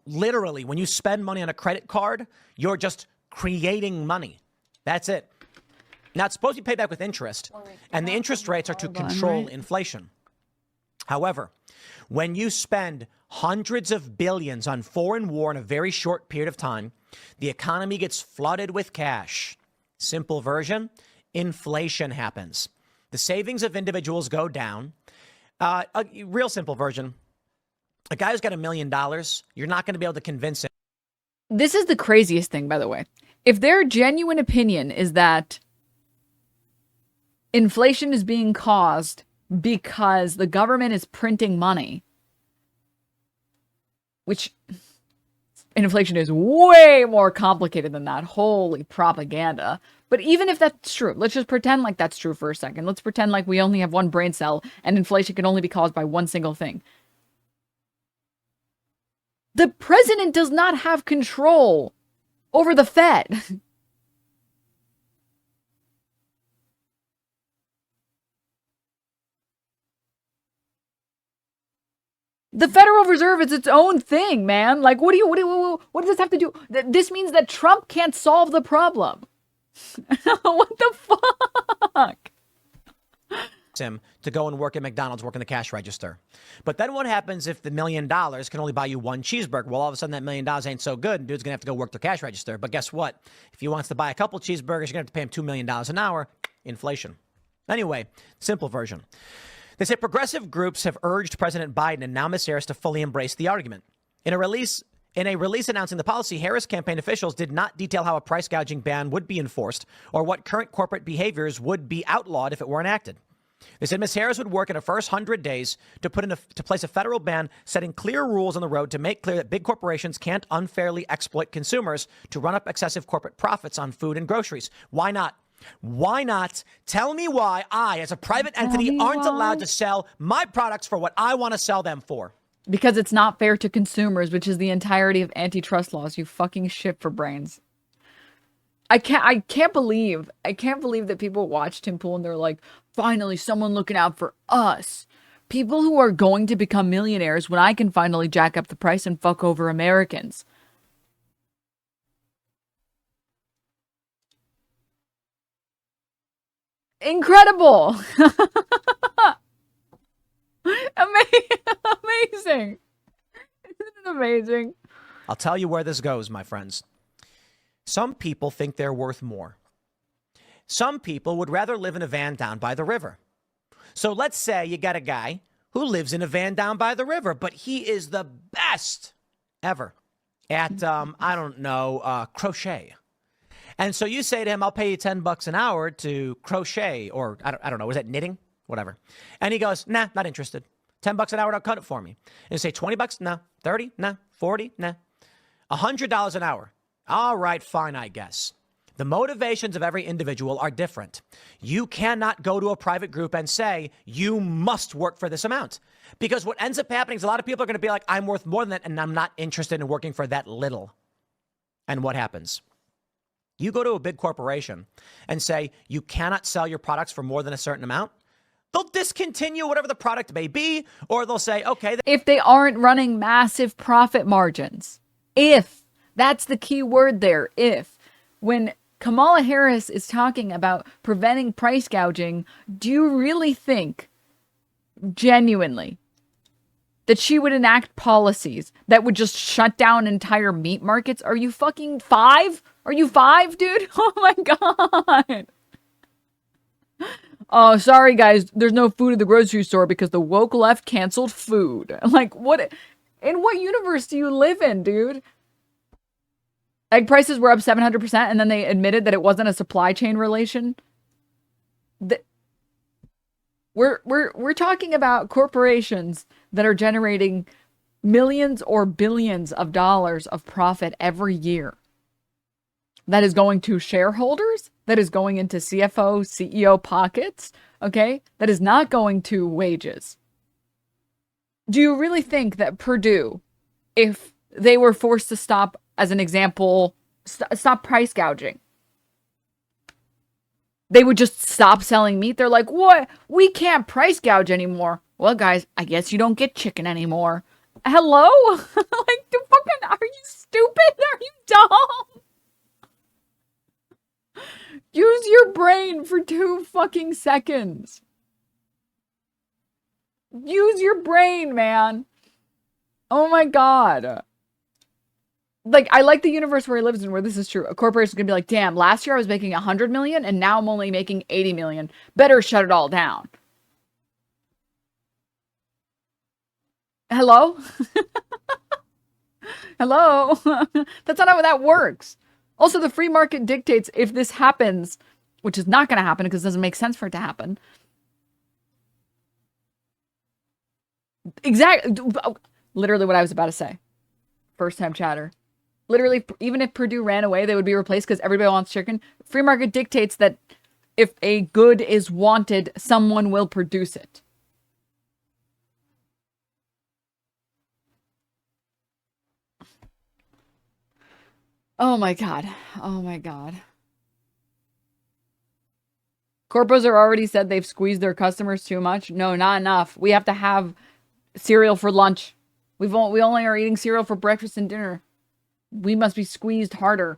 [SPEAKER 2] Literally, when you spend money on a credit card, you're just creating money. That's it. Now, it's supposed to be paid back with interest, and the interest rates are to control inflation. However, when you spend hundreds of billions on foreign war in a very short period of time, the economy gets flooded with cash. Simple version, inflation happens. The savings of individuals go down. A real simple version, a guy who's got $1 million, you're not going to be able to convince him.
[SPEAKER 1] This is the craziest thing, by the way. If their genuine opinion is that inflation is being caused because the government is printing money, which inflation is way more complicated than that. Holy propaganda. But even if that's true, let's just pretend like that's true for a second. Let's pretend like we only have one brain cell and inflation can only be caused by one single thing. The president does not have control over the Fed. The Federal Reserve is its own thing, man. Like, what does this have to do? This means that Trump can't solve the problem. What the fuck?
[SPEAKER 2] Him to go and work at McDonald's, work in the cash register. But then what happens if the $1 million can only buy you one cheeseburger? Well, all of a sudden that $1 million ain't so good, and dude's gonna have to go work the cash register. But guess what? If he wants to buy a couple cheeseburgers, you're gonna have to pay him $2 million an hour. Inflation. Anyway, simple version. They say progressive groups have urged President Biden and now Ms. Harris to fully embrace the argument. In a release announcing the policy, Harris campaign officials did not detail how a price gouging ban would be enforced or what current corporate behaviors would be outlawed if it were enacted. They said Ms. Harris would work in her first 100 days to place a federal ban, setting clear rules on the road to make clear that big corporations can't unfairly exploit consumers to run up excessive corporate profits on food and groceries. Why not? Why not? Tell me why I, as a private entity, aren't allowed to sell my products for what I want to sell them for.
[SPEAKER 1] Because it's not fair to consumers, which is the entirety of antitrust laws, you fucking shit for brains. I can't believe that people watch Tim Pool and they're like, finally, someone looking out for us. People who are going to become millionaires when I can finally jack up the price and fuck over Americans. Incredible. Amazing. Isn't it amazing?
[SPEAKER 2] I'll tell you where this goes, my friends. Some people think they're worth more. Some people would rather live in a van down by the river. So let's say you got a guy who lives in a van down by the river, but he is the best ever at, crochet. And so you say to him, I'll pay you $10 an hour to crochet, or I don't know, was that knitting? Whatever. And he goes, nah, not interested. $10 an hour, don't cut it for me. And you say $20? No. 30? No. 40? No. $100 an hour. All right, fine, I guess. The motivations of every individual are different. You cannot go to a private group and say, you must work for this amount. Because what ends up happening is a lot of people are going to be like, I'm worth more than that, and I'm not interested in working for that little. And what happens? You go to a big corporation and say you cannot sell your products for more than a certain amount. They'll discontinue whatever the product may be, or they'll say, okay.
[SPEAKER 1] If they aren't running massive profit margins. If. That's the key word there. If. When Kamala Harris is talking about preventing price gouging, do you really think, genuinely, that she would enact policies that would just shut down entire meat markets? Are you fucking 5? Are you 5, dude? Oh my god. Oh, sorry guys, there's no food at the grocery store because the woke left canceled food. Like, what? In what universe do you live in, dude? Egg prices were up 700% and then they admitted that it wasn't a supply chain relation. We're talking about corporations that are generating millions or billions of dollars of profit every year. That is going to shareholders, that is going into CFO, CEO pockets, okay? That is not going to wages. Do you really think that Purdue, if they were forced to stop, as an example, stop price gouging, they would just stop selling meat? They're like, what? We can't price gouge anymore. Well, guys, I guess you don't get chicken anymore. Hello? Like, are you stupid? Are you dumb? Use your brain for 2 fucking seconds. Use your brain, man. Oh my god. Like, I like the universe where he lives in where this is true. A corporation's gonna be like, damn, last year I was making 100 million and now I'm only making 80 million. Better shut it all down. Hello? Hello? That's not how that works. Also, the free market dictates if this happens, which is not going to happen because it doesn't make sense for it to happen. Exactly. Literally what I was about to say. First time chatter. Literally, even if Purdue ran away, they would be replaced because everybody wants chicken. Free market dictates that if a good is wanted, someone will produce it. Oh my god. Oh my god. Corpos are already said they've squeezed their customers too much. No, not enough. We have to have cereal for lunch. We only are eating cereal for breakfast and dinner. We must be squeezed harder.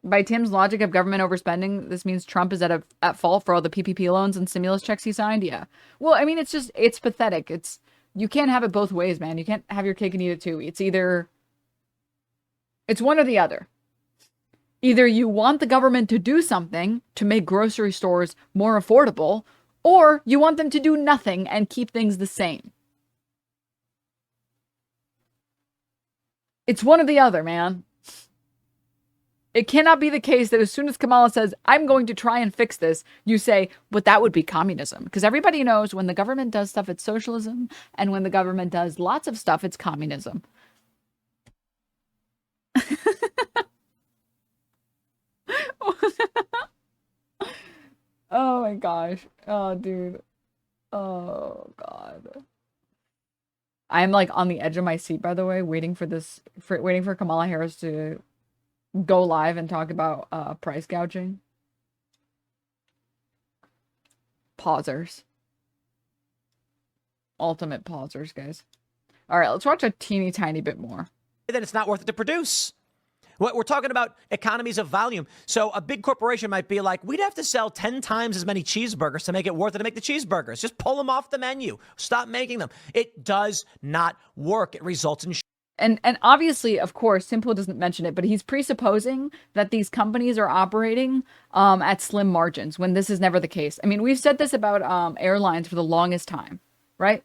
[SPEAKER 1] By Tim's logic of government overspending, this means Trump is at fault for all the PPP loans and stimulus checks he signed? Yeah. Well, I mean, it's pathetic. You can't have it both ways, man. You can't have your cake and eat it too. It's one or the other. Either you want the government to do something to make grocery stores more affordable, or you want them to do nothing and keep things the same. It's one or the other, man. It cannot be the case that as soon as Kamala says, I'm going to try and fix this, you say, but that would be communism. Because everybody knows when the government does stuff, it's socialism. And when the government does lots of stuff, it's communism. Oh my gosh. Oh, dude. Oh, God. I'm like on the edge of my seat, by the way, waiting for Kamala Harris to go live and talk about price gouging. Pausers. Ultimate pausers, guys. All right, let's watch a teeny tiny bit more.
[SPEAKER 2] Then it's not worth it to produce. We're talking about economies of volume. So a big corporation might be like, we'd have to sell 10 times as many cheeseburgers to make it worth it to make the cheeseburgers. Just pull them off the menu. Stop making them. It does not work. It results in
[SPEAKER 1] And obviously, of course, Simple doesn't mention it, but he's presupposing that these companies are operating at slim margins when this is never the case. I mean, we've said this about airlines for the longest time, right?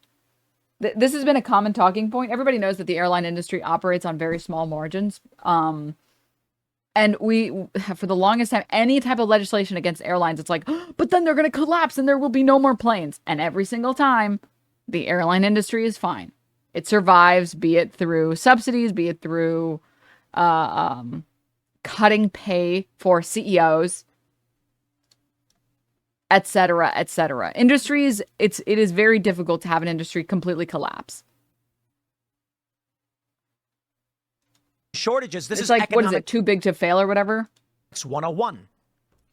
[SPEAKER 1] This has been a common talking point. Everybody knows that the airline industry operates on very small margins. And we, for the longest time, any type of legislation against airlines, it's like, oh, but then they're going to collapse and there will be no more planes. And every single time, the airline industry is fine. It survives, be it through subsidies, be it through cutting pay for CEOs, etc., etc. Industries, it is very difficult to have an industry completely collapse.
[SPEAKER 2] shortages. This
[SPEAKER 1] It's
[SPEAKER 2] is
[SPEAKER 1] like, what is it,
[SPEAKER 2] economics
[SPEAKER 1] too big to fail or whatever?
[SPEAKER 2] 101.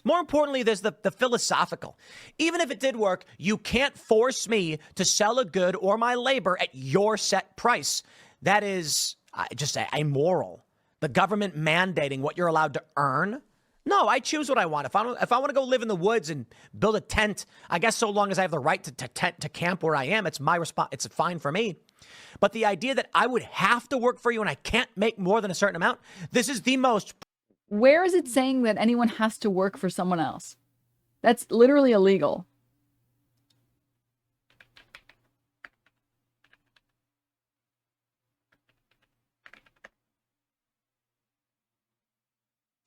[SPEAKER 2] More importantly, there's the philosophical. Even if it did work, you can't force me to sell a good or my labor at your set price. That is just immoral. The government mandating what you're allowed to earn. No, I choose what I want. If I want to go live in the woods and build a tent, I guess so long as I have the right to camp where I am, it's my response. It's fine for me. But the idea that I would have to work for you and I can't make more than a certain amount, this is the most.
[SPEAKER 1] Where is it saying that anyone has to work for someone else? That's literally illegal.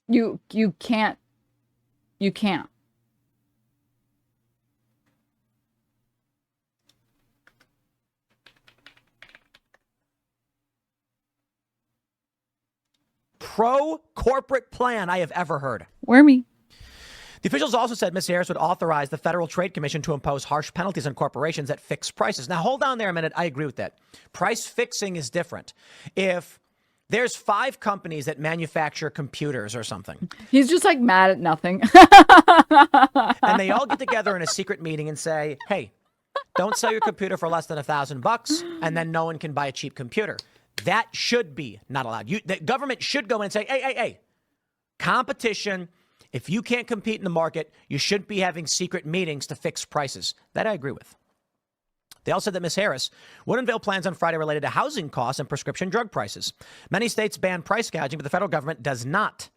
[SPEAKER 1] You can't. You can't.
[SPEAKER 2] Pro-corporate plan I have ever heard.
[SPEAKER 1] Wormy.
[SPEAKER 2] The officials also said Ms. Harris would authorize the Federal Trade Commission to impose harsh penalties on corporations that fix prices. Now, hold on there a minute. I agree with that. Price fixing is different. If there's 5 companies that manufacture computers or something.
[SPEAKER 1] He's just like mad at nothing.
[SPEAKER 2] And they all get together in a secret meeting and say, hey, don't sell your computer for less than $1,000 and then no one can buy a cheap computer. That should be not allowed. The government should go in and say, hey, competition. If you can't compete in the market, you shouldn't be having secret meetings to fix prices. That I agree with. They also said that Ms. Harris would unveil plans on Friday related to housing costs and prescription drug prices. Many states ban price gouging, but the federal government does not.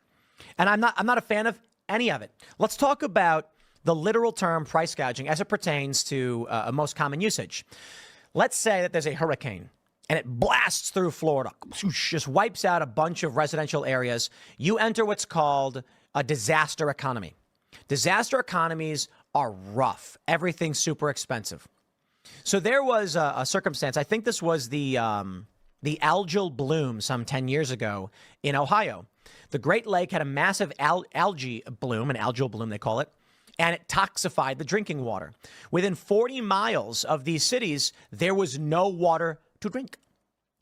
[SPEAKER 2] And I'm not a fan of any of it. Let's talk about the literal term price gouging as it pertains to most common usage. Let's say that there's a hurricane and it blasts through Florida, just wipes out a bunch of residential areas. You enter what's called a disaster economy. Disaster economies are rough. Everything's super expensive. So there was a circumstance. I think this was the algal bloom some 10 years ago in Ohio. The Great Lake had a massive algae bloom, an algal bloom they call it, and it toxified the drinking water. Within 40 miles of these cities, there was no water to drink.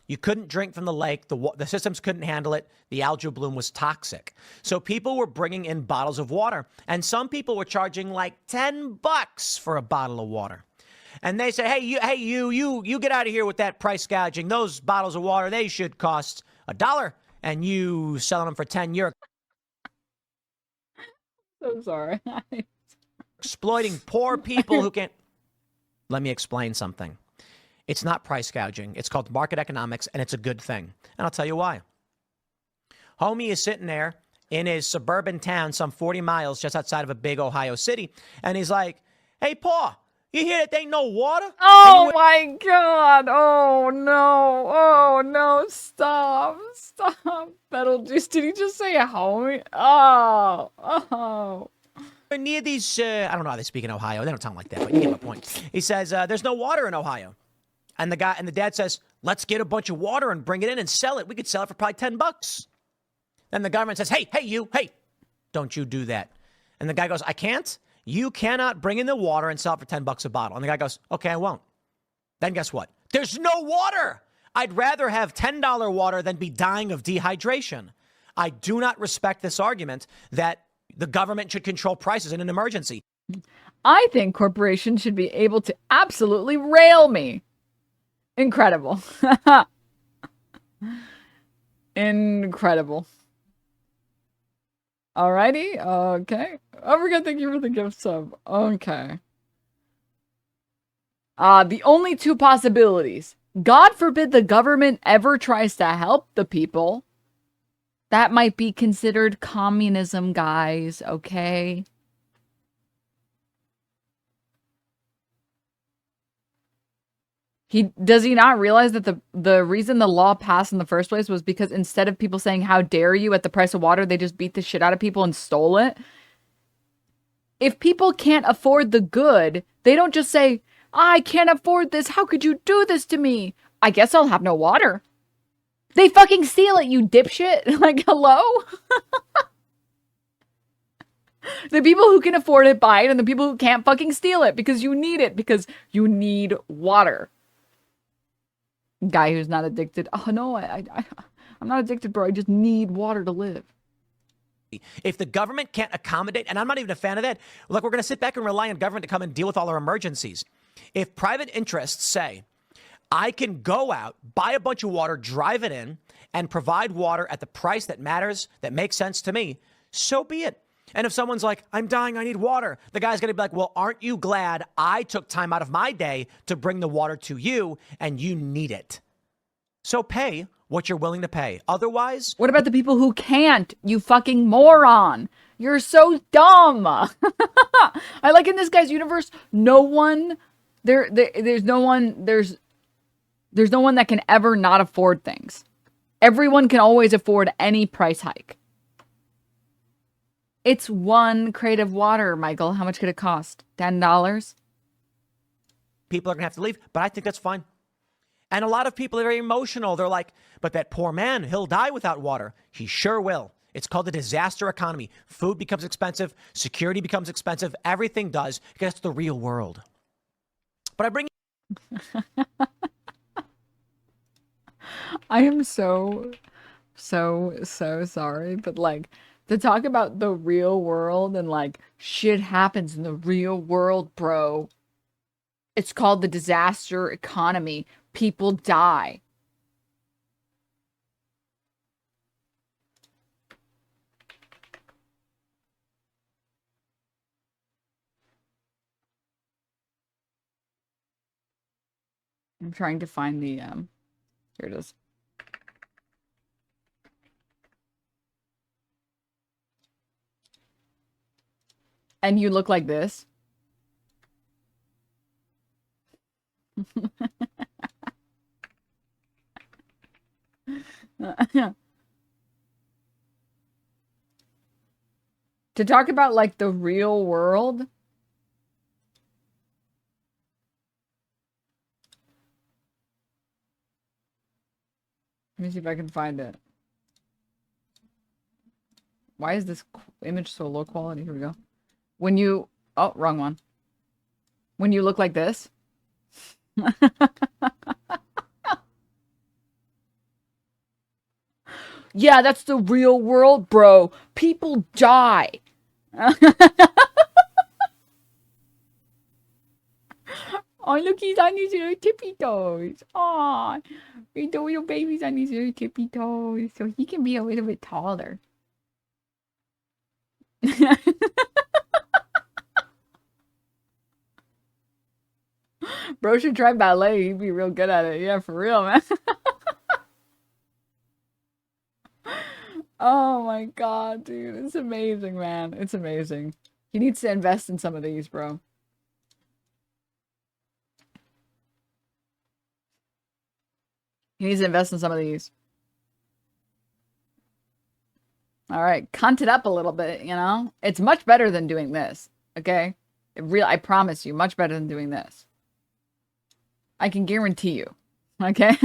[SPEAKER 2] You couldn't drink from the lake. The systems couldn't handle it. The algal bloom was toxic. So people were bringing in bottles of water, and some people were charging like $10 for a bottle of water. And they say, hey, you get out of here with that price gouging. Those bottles of water, they should cost $1, and you selling them for 10. You're
[SPEAKER 1] So sorry.
[SPEAKER 2] exploiting poor people who can't. Let me explain something. It's not price gouging. It's called market economics, and it's a good thing. And I'll tell you why. Homie is sitting there in his suburban town, some 40 miles just outside of a big Ohio city, and he's like, hey, Pa, you hear that there ain't no water?
[SPEAKER 1] Oh my God. Oh no. Oh no. Stop. Betelgeuse. Did he just say homie? Oh.
[SPEAKER 2] Near these, I don't know how they speak in Ohio. They don't sound like that, but you get my point. He says, there's no water in Ohio. And the dad says, let's get a bunch of water and bring it in and sell it. We could sell it for probably $10. Then the government says, hey, don't you do that. And the guy goes, I can't. You cannot bring in the water and sell it for $10 a bottle. And the guy goes, okay, I won't. Then guess what? There's no water. I'd rather have $10 water than be dying of dehydration. I do not respect this argument that the government should control prices in an emergency.
[SPEAKER 1] I think corporations should be able to absolutely rail me. Incredible. Incredible. Alrighty. Okay. Oh my God, thank you for the gift sub. Okay. The only 2 possibilities. God forbid the government ever tries to help the people. That might be considered communism, guys. Okay. Does he not realize that the reason the law passed in the first place was because instead of people saying, how dare you at the price of water, they just beat the shit out of people and stole it? If people can't afford the good, they don't just say, I can't afford this. How could you do this to me? I guess I'll have no water. They fucking steal it, you dipshit. Like, hello? The people who can afford it buy it, and the people who can't fucking steal it because you need it, because you need water. Guy who's not addicted. Oh no, I'm not addicted, bro. I just need water to live.
[SPEAKER 2] If the government can't accommodate, and I'm not even a fan of that, look, we're going to sit back and rely on government to come and deal with all our emergencies. If private interests say, I can go out, buy a bunch of water, drive it in, and provide water at the price that matters, that makes sense to me, so be it. And if someone's like, I'm dying, I need water, the guy's going to be like, well, aren't you glad I took time out of my day to bring the water to you and you need it? So pay what you're willing to pay. Otherwise,
[SPEAKER 1] what about the people who can't? You fucking moron. You're so dumb. I like in this guy's universe, no one, there's no one that can ever not afford things. Everyone can always afford any price hike. It's 1 crate of water, Michael. How much could it cost? $10?
[SPEAKER 2] people are going to have to leave, but I think that's fine. And a lot of people are very emotional. They're like, but that poor man, he'll die without water. He sure will. It's called the disaster economy. Food becomes expensive. Security becomes expensive. Everything does. Because it's the real world. But I bring...
[SPEAKER 1] I am so sorry. But like, to talk about the real world and like, shit happens in the real world, bro. It's called the disaster economy. People die. I'm trying to find the, here it is. And you look like this. To talk about like the real world. Let me see if I can find it. Why is this image so low quality? Here we go. When you... Oh, wrong one. When you look like this. Yeah, that's the real world, bro. People die. Oh, look, he's on his little tippy toes. Oh, little baby's on his little tippy toes, so he can be a little bit taller. Bro should try ballet. He'd be real good at it. Yeah, for real, man. Oh my god, dude. It's amazing, man. It's amazing. He needs to invest in some of these, bro. He needs to invest in some of these. Alright, cunt it up a little bit, you know? It's much better than doing this, okay? I promise you, much better than doing this. I can guarantee you, okay?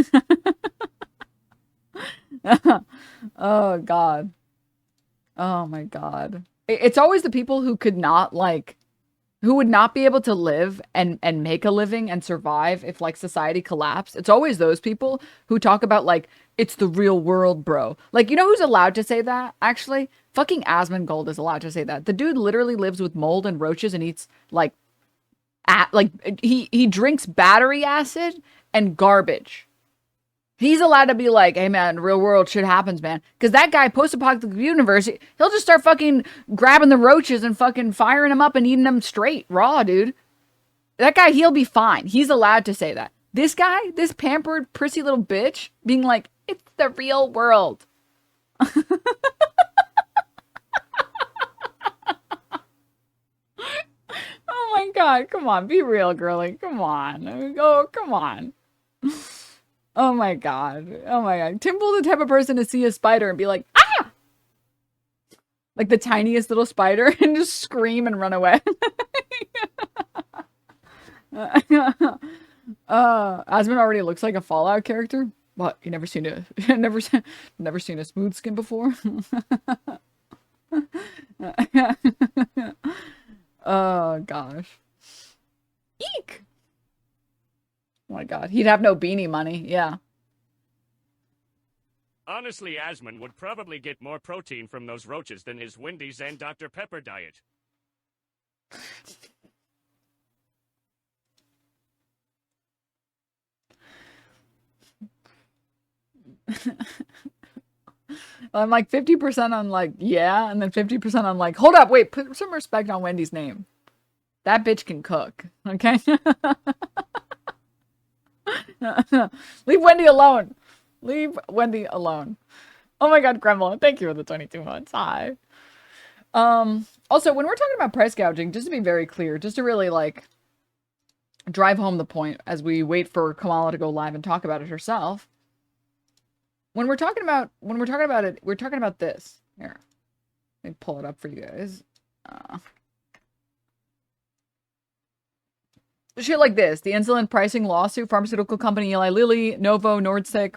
[SPEAKER 1] Oh, God. Oh, my God. It's always the people who could not, like... who would not be able to live and make a living and survive if, like, society collapsed. It's always those people who talk about, like, it's the real world, bro. Like, you know who's allowed to say that, actually? Fucking Asmongold is allowed to say that. The dude literally lives with mold and roaches and eats, like, he drinks battery acid and garbage. He's allowed to be like, hey, man, real world shit happens, man. Because that guy, post-apocalyptic universe, he'll just start fucking grabbing the roaches and fucking firing them up and eating them straight, raw, dude. That guy, he'll be fine. He's allowed to say that. This guy, this pampered, prissy little bitch, being like, it's the real world. Oh my god, come on, be real, girly. Come on. Oh, come on. Oh my god. Oh my god. Timble's the type of person to see a spider and be like, ah! Like the tiniest little spider and just scream and run away. Asmon already looks like a Fallout character. What? You never seen a never seen a smooth skin before? Oh gosh. Eek! Oh my god, he'd have no beanie money, yeah.
[SPEAKER 3] Honestly, Asman would probably get more protein from those roaches than his Wendy's and Dr. Pepper diet.
[SPEAKER 1] I'm like 50% on like, yeah, and then 50% on like, hold up, wait, put some respect on Wendy's name. That bitch can cook, okay? Leave Wendy alone. Leave Wendy alone. Oh my god, Gremlin, thank you for the 22 months. Hi. Also, when we're talking about price gouging, just to be very clear, just to really like drive home the point as we wait for Kamala to go live and talk about it herself. When we're talking about it, we're talking about this. Here. Let me pull it up for you guys. Shit like this. The insulin pricing lawsuit, pharmaceutical company Eli Lilly, Novo Nordisk,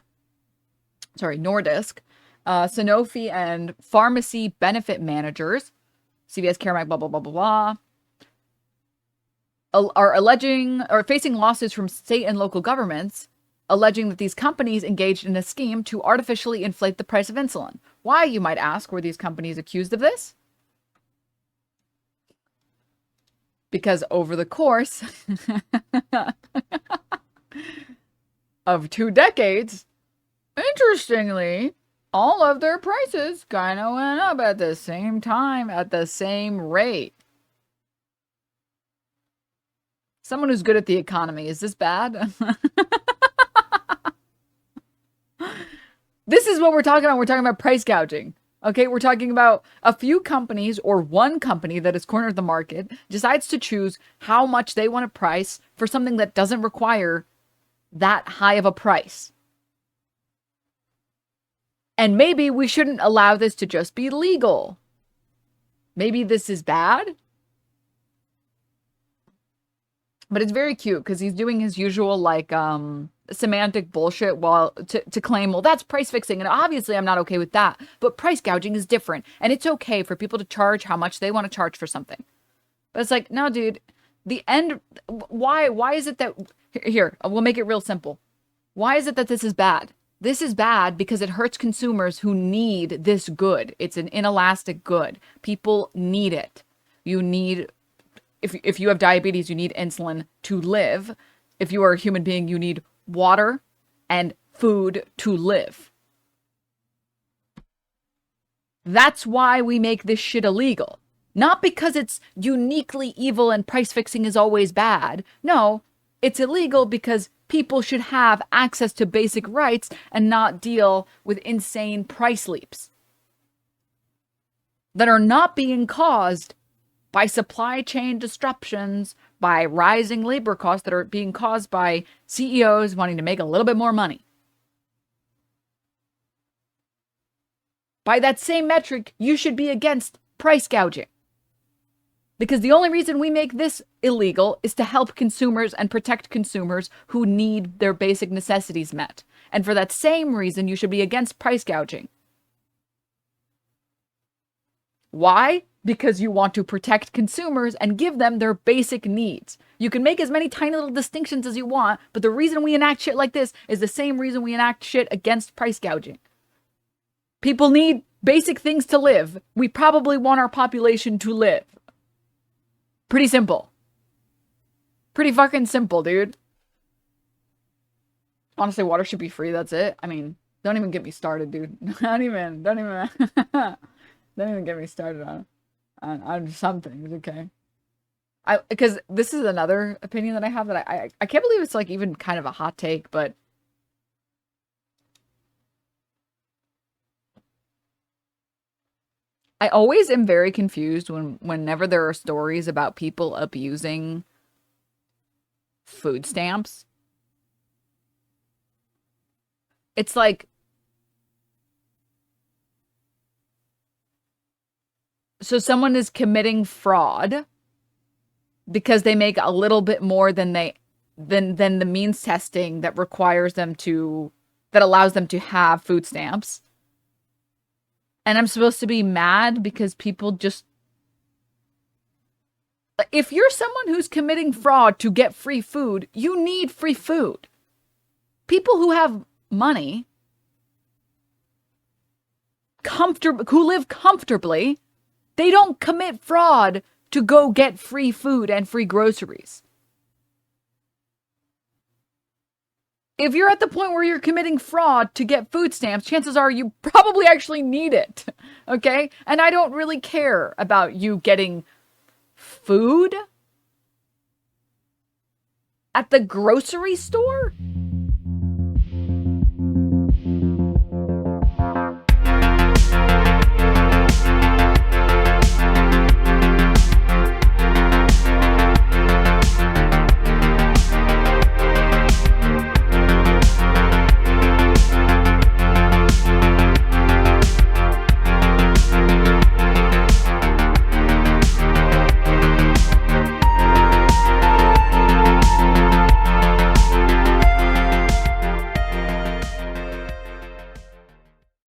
[SPEAKER 1] Sanofi, and pharmacy benefit managers, CVS Caremark, blah, blah, blah, blah, blah, are alleging or facing lawsuits from state and local governments alleging that these companies engaged in a scheme to artificially inflate the price of insulin. Why, you might ask, were these companies accused of this? Because over the course of 2 decades, interestingly, all of their prices kind of went up at the same time, at the same rate. Someone who's good at the economy, is this bad? This is what we're talking about. We're talking about price gouging. Okay, we're talking about a few companies or one company that has cornered the market decides to choose how much they want to price for something that doesn't require that high of a price. And maybe we shouldn't allow this to just be legal. Maybe this is bad. But it's very cute because he's doing his usual like semantic bullshit while to claim, well, that's price fixing. And obviously I'm not okay with that. But price gouging is different. And it's okay for people to charge how much they want to charge for something. But it's like, no, dude, the end. Why is it that here, we'll make it real simple. Why is it that this is bad? This is bad because it hurts consumers who need this good. It's an inelastic good. People need it. You need, if you have diabetes, you need insulin to live. If you are a human being, you need water and food to live. That's why we make this shit illegal. Not because it's uniquely evil and price fixing is always bad. No, it's illegal because people should have access to basic rights and not deal with insane price leaps that are not being caused by supply chain disruptions, by rising labor costs that are being caused by CEOs wanting to make a little bit more money. By that same metric, you should be against price gouging. Because the only reason we make this illegal is to help consumers and protect consumers who need their basic necessities met. And for that same reason, you should be against price gouging. Why? Because you want to protect consumers and give them their basic needs. You can make as many tiny little distinctions as you want, but the reason we enact shit like this is the same reason we enact shit against price gouging. People need basic things to live. We probably want our population to live. Pretty simple. Pretty fucking simple, dude. Honestly, water should be free, that's it. I mean, don't even get me started, dude. Don't even don't even get me started on some things, okay? Because this is another opinion that I have that I can't believe it's like even kind of a hot take, but I always am very confused whenever there are stories about people abusing food stamps. It's like, so someone is committing fraud because they make a little bit more than the means testing that requires them to, that allows them to have food stamps. And I'm supposed to be mad because people just... If you're someone who's committing fraud to get free food, you need free food. People who have money live comfortably, they don't commit fraud to go get free food and free groceries. If you're at the point where you're committing fraud to get food stamps, chances are you probably actually need it, okay? And I don't really care about you getting food at the grocery store.